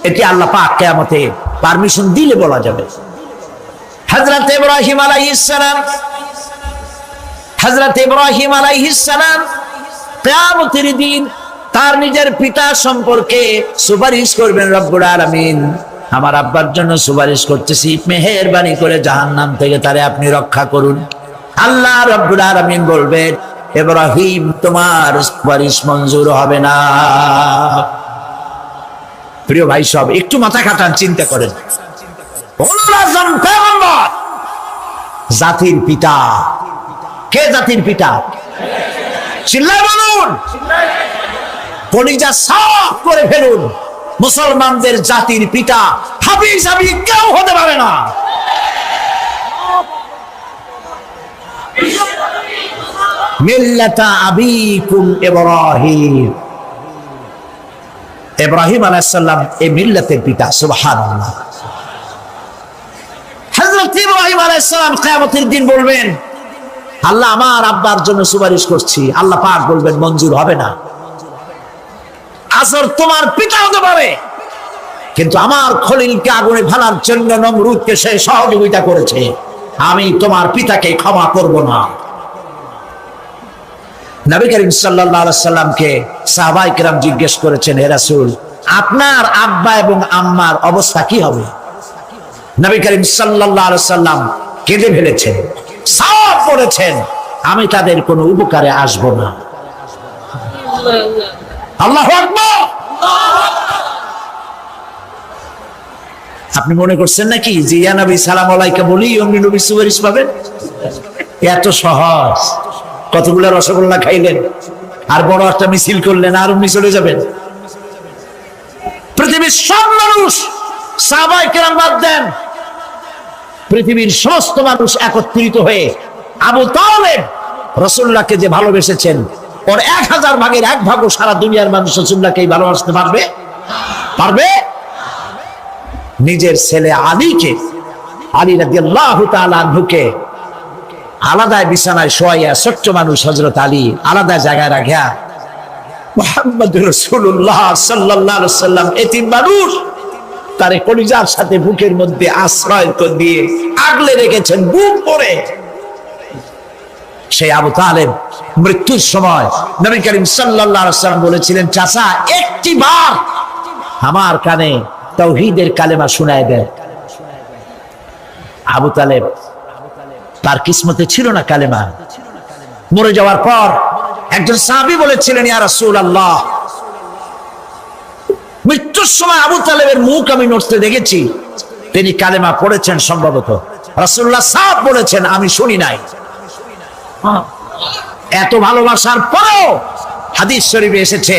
এটি আল্লাহ পাক কিয়ামতে পারমিশন দিলে বলা যাবে। হযরত ইব্রাহিম আলাইহিস সালাম কিয়ামতের দিন তার নিজের পিতা সম্পর্কে সুপারিশ করবেন, রব্বুল আলামিন আমার আব্বার জন্য সুপারিশ করতেছি, মেহেরবানি করে জাহান্নাম থেকে তারে আপনি রক্ষা করুন। আল্লাহ রব্বুল আলামিন বলবেন, ইব্রাহিম তোমার সুপারিশ মঞ্জুর হবে না। প্রিয় ভাই সব, একটু মাথা খাটান, চিন্তা করেন। জাতির পিতা কে? জাতির পিতা চিল্লায় বলুন, কলিজা সাফ করে ফেলুন। মুসলমানদের জাতির পিতা হাফিজ হাবিব কেউ হতে পারে না। মিল্লাতা আবিকুম ইব্রাহিম। ইব্রাহিম আলাইহিস সালাম এই মিল্লাতের পিতা। সুবহানাল্লাহ। হযরত ইব্রাহিম আলাইহিস সালাম কিয়ামতের দিন বলবেন, আল্লাহ আমার আব্বার জন্য সুপারিশ করছি। আল্লাহ পাক বলবেন মঞ্জুর হবে না। আসর তোমার পিতা হতে পারে, কিন্তু আমার খলিলকে আগুনে ফেলার জন্য নমরুদকে সে সহযোগিতা করেছে, আমি তোমার পিতাকে ক্ষমা করব না। নবী করিম সাল্লাল্লাহু আলাইহি সাল্লামকে সাহাবায়ে কেরাম জিজ্ঞেস করেছেন, হে রাসূল, আপনার আব্বা এবং আম্মার অবস্থা কি হবে? নবী করিম সাল্লাল্লাহু আলাইহি সাল্লাম কেঁদে ফেলেছেন, সাফ বলেছেন, আমি তাদের কোনো উপকারে আসব না। আল্লাহু আকবার। আপনি মনে করছেন নাকি যে ইয়া নবী সালাম আলাইকা বলি অমনি নবী সুপারিশ পাবেন? এত সহজ। কতগুলো রসগোল্লা খাইলেন আর বড় একটা মিছিল করলেন আর অমনি চলে যাবেন? পৃথিবীর সব মানুষ, সাহাবায়ে কেরাম বাদ দেন, পৃথিবীর সমস্ত মানুষ একত্রিত হয়ে আবু তালেব রাসূলুল্লাহকে যে ভালোবেসেছেন, ওর 1000 ভাগের 1 ভাগও সারা দুনিয়ার মানুষ রাসূলুল্লাহকে ভালোবাসতে পারবে? পারবে? নিজের ছেলে আলীকে, আলী রাদিয়াল্লাহু তাআলা আনহুকে আলাদা বিছানায় শোয়াইয়া, ছোট্ট মানুষ হযরত আলী আলাদা জায়গায় রাখিয়া মুহাম্মদুর রাসূলুল্লাহ সাল্লাল্লাহু আলাইহি ওয়াসাল্লাম এতিম মানুষ তার কলিজার সাথে বুকের মধ্যে আশ্রয় দিয়ে আগলে রেখেছেন বুক ভরে। সেই আবু তালেব মৃত্যুর সময় নবী করিম সাল্লাল্লাহু আলাইহি ওয়াসাল্লাম বলেছিলেন, চাচা একটি বার আমার কানে তাওহীদের কালেমা শোনায় দেন। আবু তালেব তার কিসমতে ছিল না কালেমা। মরে যাওয়ার পর একজন সাহাবী বলেছিলেন, ইয়া রাসূলুল্লাহ, মৃত্যুর সময় আবু তালেবের মুখ আমি নড়তে দেখেছি, তিনি কালেমা পড়েছেন সম্ভবত। রাসূলুল্লাহ সাফ বলেছেন, আমি শুনি নাই। এত ভালোবাসার পরেও হাদিস শরীফে এসেছে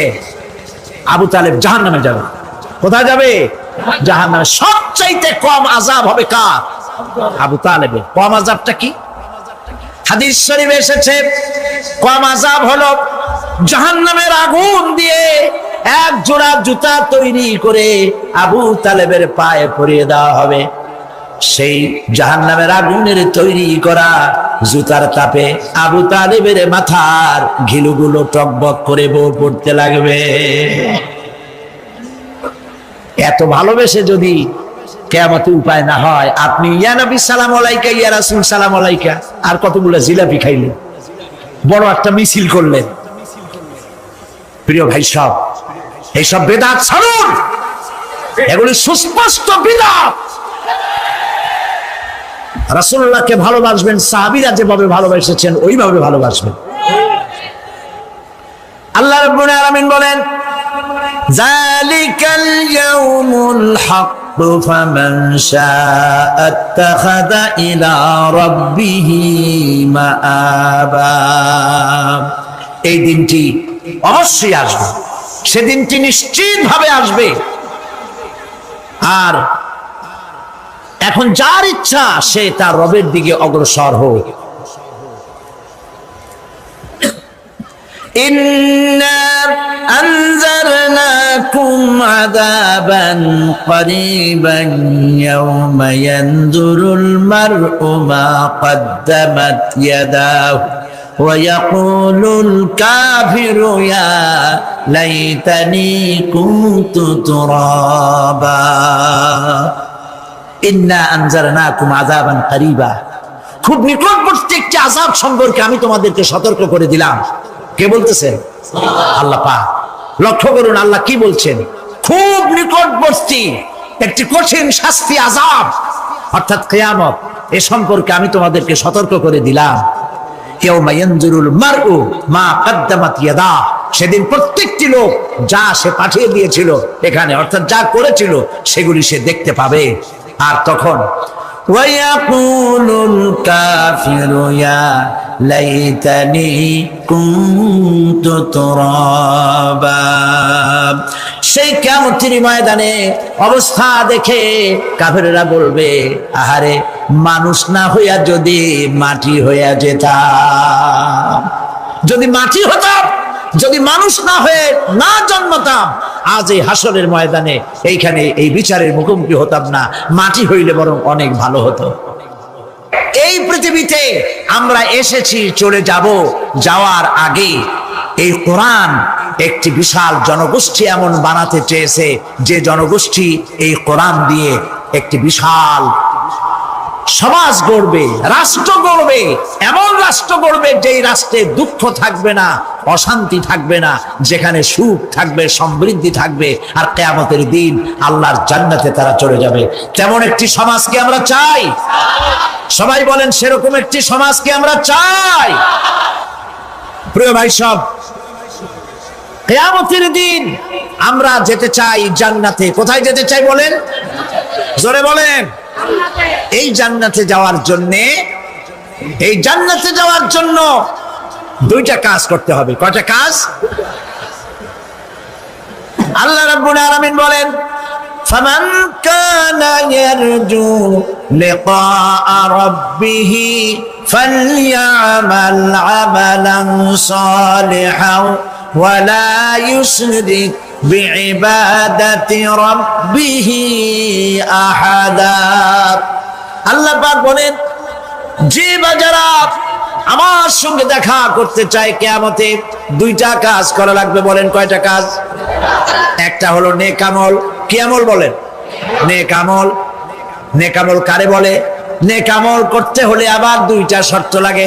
আবু তালেব জাহান্নামে যাবে। কোথায় যাবে? জাহান্নামে। সবচাইতে কম আযাব হবে কার? আবু তালেবের। কম আযাবটা কি? হাদিস শরীফে এসেছে কম আযাব হলো জাহান্নামের আগুন দিয়ে এক জোড়া জুতা তৈরি করে আবু তালেবের পায়ে পরিয়ে দেওয়া হবে। সেই জাহান্নামের আগুনের তৈরি করা জুতার তাপে আবু তালেবের মাথার ঘিলুগুলো টকবক করে বউ পড়তে লাগবে। এত ভালোবেসে যদি কিয়ামতে উপায় না হয়, আপনি ইয়া নবী সালাম আলাইকা, ইয়া রাসূল সালাম আলাইকা, আর কতগুলো জিলাপি খাইলেন, বড় একটা মিছিল করলেন। প্রিয় ভাই সব, এইসব বেদাত ছাড়ুন, এগুলি সুস্পষ্ট বিদআত। রাসূলুল্লাহকে ভালোবাসবেন, সাহাবীরা যেভাবে ভালোবেসেছেন ওইভাবে ভালোবাসবেন। আল্লাহ রাব্বুল আলামিন বলেন, যালিকাল ইয়াউমুল হক ফামান শাআ আত্তাখাযা ইলা রাব্বিহি মাআবা। এই দিনটি অবশ্যই আসবে, সেদিনটি নিশ্চিতভাবে আসবে। আর এখন যার ইচ্ছা সে তার রবের দিকে অগ্রসর হোক। ইন্না আনজারনাকুম আযাবান করিবান ইয়াওমা ইয়ানজুরুল মার'উ মা কদ্দামাত ইয়াদাহু ওয়া ইয়াকুলুল কাফিরু ইয়া লাইতানি কুনতু তুরাবা। ইন্না আনজারনাকুম আযাবান করিবা, খুব নিকটবর্তী একটি আযাব সম্পর্কে আমি তোমাদেরকে সতর্ক করে দিলাম। কে বলতেছেন? আল্লাহ পাক। লক্ষ্য করুন আল্লাহ কি বলছেন, খুব নিকটবর্তী একটি কঠিন শাস্তি, আযাব অর্থাৎ কিয়ামত, এ সম্পর্কে আমি তোমাদেরকে সতর্ক করে দিলাম। ইয়াউমা ইয়ানজুরুল মার'উ মা কদ্দামাত ইয়াদা, সেদিন প্রত্যেকটি লোক যা সে পাঠিয়ে দিয়েছিল এখানে, অর্থাৎ যা করেছিল সেগুলি সে দেখতে পাবে। আর তখন ওয়ায়াকুলুল কাফিরু ইয়া লাইতানি কুনতু তুরাবা। সেই কিয়ামতের ময়দানে অবস্থা দেখে কাফেররা বলবে, আহারে মানুষ না হইয়া যদি মাটি হইয়া যেতাম। যদি মাটি হতাম, যদি মানুষ না হয়ে না জন্মতাম, আজ এই হাসরের ময়দানে এইখানে এই বিচারের মুখোমুখি হতাম না, মাটি হইলে বরং অনেক ভালো হতো। এই পৃথিবীতে আমরা এসেছি, চলে যাব, যাওয়ার আগে এই কোরআন একটি বিশাল জনগোষ্ঠী এমন বানাতে চেয়েছে, যে জনগোষ্ঠী এই কোরআন দিয়ে একটি বিশাল সমাজ গড়বে, রাষ্ট্র গড়বে, এমন রাষ্ট্র গড়বে যেই রাষ্ট্রে দুঃখ থাকবে না, অশান্তি থাকবে না, যেখানে সুখ থাকবে, সমৃদ্ধি থাকবে, আর কিয়ামতের দিন আল্লাহর জান্নাতে তারা চলে যাবে। তেমন একটি সমাজকে আমরা চাই। সবাই বলেন, সেরকম একটি সমাজকে আমরা চাই। প্রিয় ভাই সব, কিয়ামতের দিন আমরা যেতে চাই জান্নাতে। কোথায় যেতে চাই বলেন? জোরে বলেন। এই জান্নাতে যাওয়ার জন্য, এই জান্নাতে যাওয়ার জন্য দুইটা কাজ করতে হবে। কয়টা কাজ? আল্লাহ রাব্বুল আলামিন বলেন, ফামান কানা ইয়ারজু লিকাআ রাব্বিহি ফালইআমাল আমালান সালিহান ওয়া লা ইউশরিক বিইবাদাতি রাব্বিহি আহাদা। আল্লাহ পাক বলেন, যে বাজারা আমার সঙ্গে দেখা করতে চায় কিয়ামতে, দুইটা কাজ করা লাগবে। বলেন কয়টা কাজ? একটা হলো নেক আমল। কি আমল বলেন? নেক আমল। নেক আমল কারে বলে? নেক আমল করতে হলে আবার দুইটা শর্ত লাগে।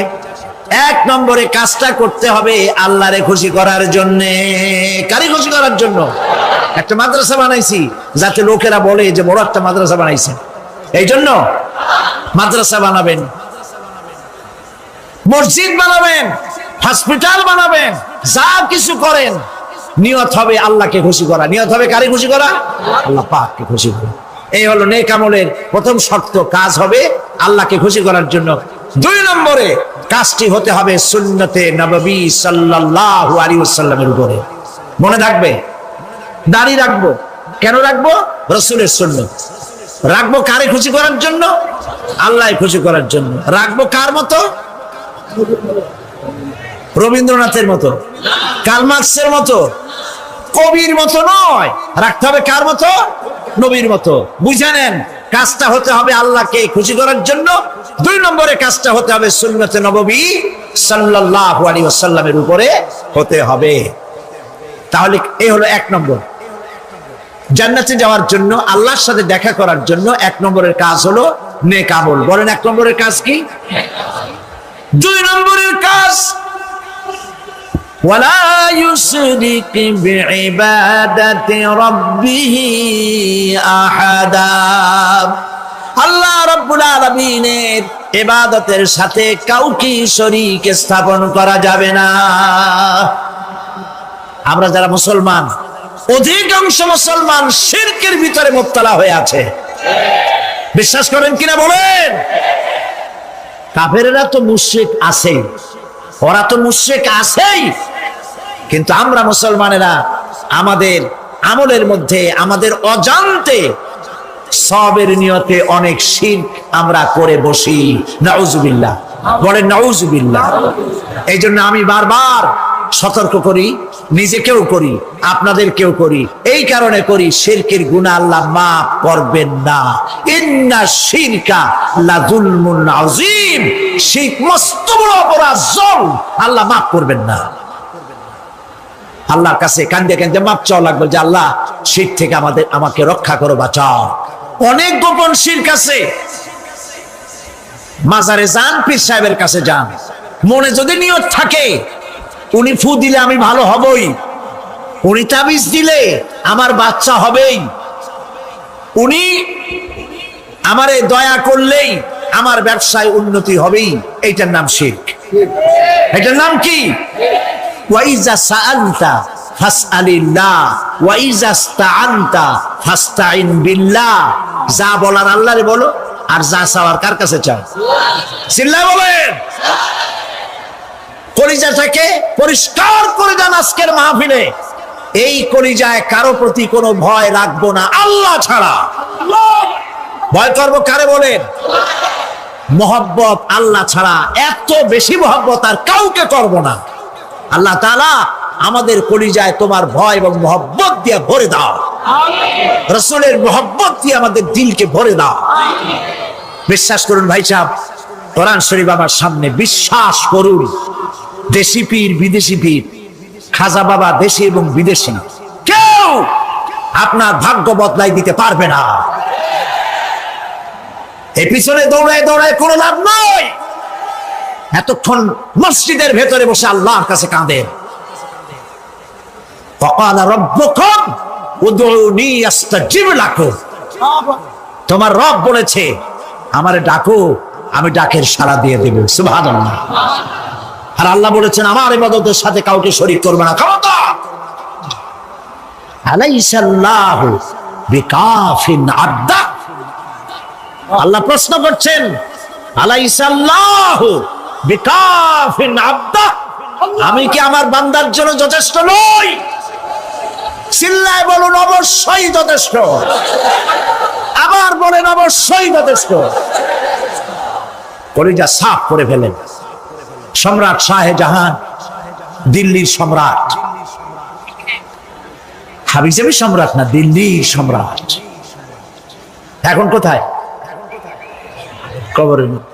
এক নম্বরে কাজটা করতে হবে আল্লাহরে খুশি করার জন্য। কারে খুশি করার জন্য? একটা মাদ্রাসা বানাইছি যাতে লোকেরা বলে যে বড় একটা মাদ্রাসা বানাইছে, এই জন্য মাদ্রাসা বানাবেন, মসজিদ বানাবেন, হসপিটাল বানাবেন, যা কিছু করেন নিয়ত হবে আল্লাহকে খুশি করা। নিয়ত হবে কারে খুশি করা? আল্লাহ পাককে খুশি করা। এই হলো নেক আমলের প্রথম শর্ত, কাজ হবে আল্লাহকে খুশি করার জন্য। দুই নম্বরে কাজটি হতে হবে সুন্নতে নববী সাল্লাল্লাহু আলাইহি ওয়াসাল্লামের উপরে। মনে থাকবে, দাড়ি রাখবো। কেন রাখবো? রাসূলের সুন্নাত। রাখবো কারে খুশি করার জন্য? আল্লাহকে খুশি করার জন্য। রাখবো কার মতো? রবীন্দ্রনাথের মতো, কার্ল মার্কসের মতো, কবির মতো নয়। রাখতে হবে কার মতো? নবীর মতো। বুঝে নেন, কাজটা হতে হবে আল্লাহকে খুশি করার জন্য। দুই নম্বরে কাজটা হতে হবে সুন্নতে নববী সাল্লাল্লাহু আলাইহি ওয়াসাল্লামের উপরে হতে হবে। তাহলে এই হলো এক নম্বর। জান্নাতে যাওয়ার জন্য, আল্লাহর সাথে দেখা করার জন্য এক নম্বরের কাজ হলো নেক আমল। বলেন এক নম্বরের কাজ কি? দুই নম্বরের কাজ ওয়ালা ইউশরিক বিইবাদাতি রাব্বিহি আহাদা। আল্লাহ রাব্বুল আলামিনের ইবাদতের সাথে কাউকে শরীক স্থাপন করা যাবে না। আমরা যারা মুসলমান, অধিকাংশ মুসলমান শিরকের ভিতরে মুবতালা হয়ে আছে। বিশ্বাস করেন কিনা বলেন? কাফেরেরা তো মুশরিক আছে, ওরা তো মুশরিক আছেই, কিন্তু আমরা মুসলমানেরা আমাদের আমলের মধ্যে, আমাদের অজান্তে সবের নিয়তে অনেক শিরক আমরা করে বসি। নাউজুবিল্লাহ। বলেন নাউজুবিল্লাহ। এই জন্য আমি বারবার সতর্ক করি, নিজেকেও করি, আপনাদেরকেও করি। এই কারণে করি, শিরকের গুনাহ আল্লাহ মাফ করবেন না। ইন্না শিরকা লাযুলমুন আযীম। শিরক মস্ত বড় অপরাধ, জুলম, আল্লাহ মাফ করবেন না। আল্লাহর কাছে কান্দে কান্দে মাপ চাওয়া লাগবে যে আল্লাহ শিরক থেকে আমাকে রক্ষা করো, বাঁচাও। অনেক গোপন শিরক আছে। মাজারে যান, পীর সাহেবের কাছে যান, মনে যদি নিয়ত থাকে উনি ফু দিলে আমি ভালো হবই, উনি তাবিজ দিলে আমার বাচ্চা হবেই, উনি আমারে দয়া করলেই আমার ব্যবসায় উন্নতি হবেই, এইটার নাম শিরক। এটার নাম কি? ওয়াইজা সাআলতা ফাসআলিল্লাহ ওয়াইজা ইসতাআনতা ফাসতাইন বিল্লাহ। যা বলার আল্লাহরে বলো, আর যা চাওয়ার কার কাছে চাও? চিল্লায় বলেন। কলিজাটাকে পরিষ্কার করে দেন আজকের মাহফিলে। এই কলিজায় কারো প্রতি কোনো ভয় রাখবো না আল্লাহ ছাড়া। ভয় করবো কারে বলেন? মহব্বত আল্লাহ ছাড়া, এত বেশি মহব্বত আর কাউকে করব না। আল্লাহ তাআলা আমাদের কলিজায় তোমার ভয় এবং মহব্বত দিয়ে ভরে দাও, রাসূলের মহব্বত দিয়ে আমাদের দিলকে ভরে দাও। বিশ্বাস করুন ভাই সাহেব, কোরআন শরীফ আমার সামনে, বিশ্বাস করুন, দেশি পীর বিদেশি পীর, খাজা বাবা দেশি এবং বিদেশি, কেউ আপনার ভাগ্য বদলাই দিতে পারবে না। এই পিছনে দৌড়ায় দৌড়ায় কোনো লাভ নয়। এতক্ষণ মসজিদের ভেতরে বসে আল্লাহর কাছে কাঁদেন। وقال ربكم ادعوني استجب لكم, তোমার রব বলেছে আমারে ডাকো, আমি ডাকের সাড়া দিয়ে দেব। সুবহানাল্লাহ। আর আল্লাহ বলেছেন আমার ইবাদতের সাথে কাউকে শরীক করবে না। খবরদার। আলাইসাল্লাহু বিকাফিন আবদা, আল্লাহ প্রশ্ন করছেন, আলাইসাল্লাহু বিকাফিন আবদা, আমি কি আমার বান্দার জন্য যথেষ্ট নই? চিল্লায় বলুন অবশ্যই যথেষ্ট। আবার বলেন অবশ্যই যথেষ্ট। কলিজা সাফ করে ফেলেন। সম্রাট শাহজাহান, দিল্লির সম্রাট, হাবিজাবি সম্রাট না, দিল্লির সম্রাট। এখন কোথায়? কবরের মধ্যে।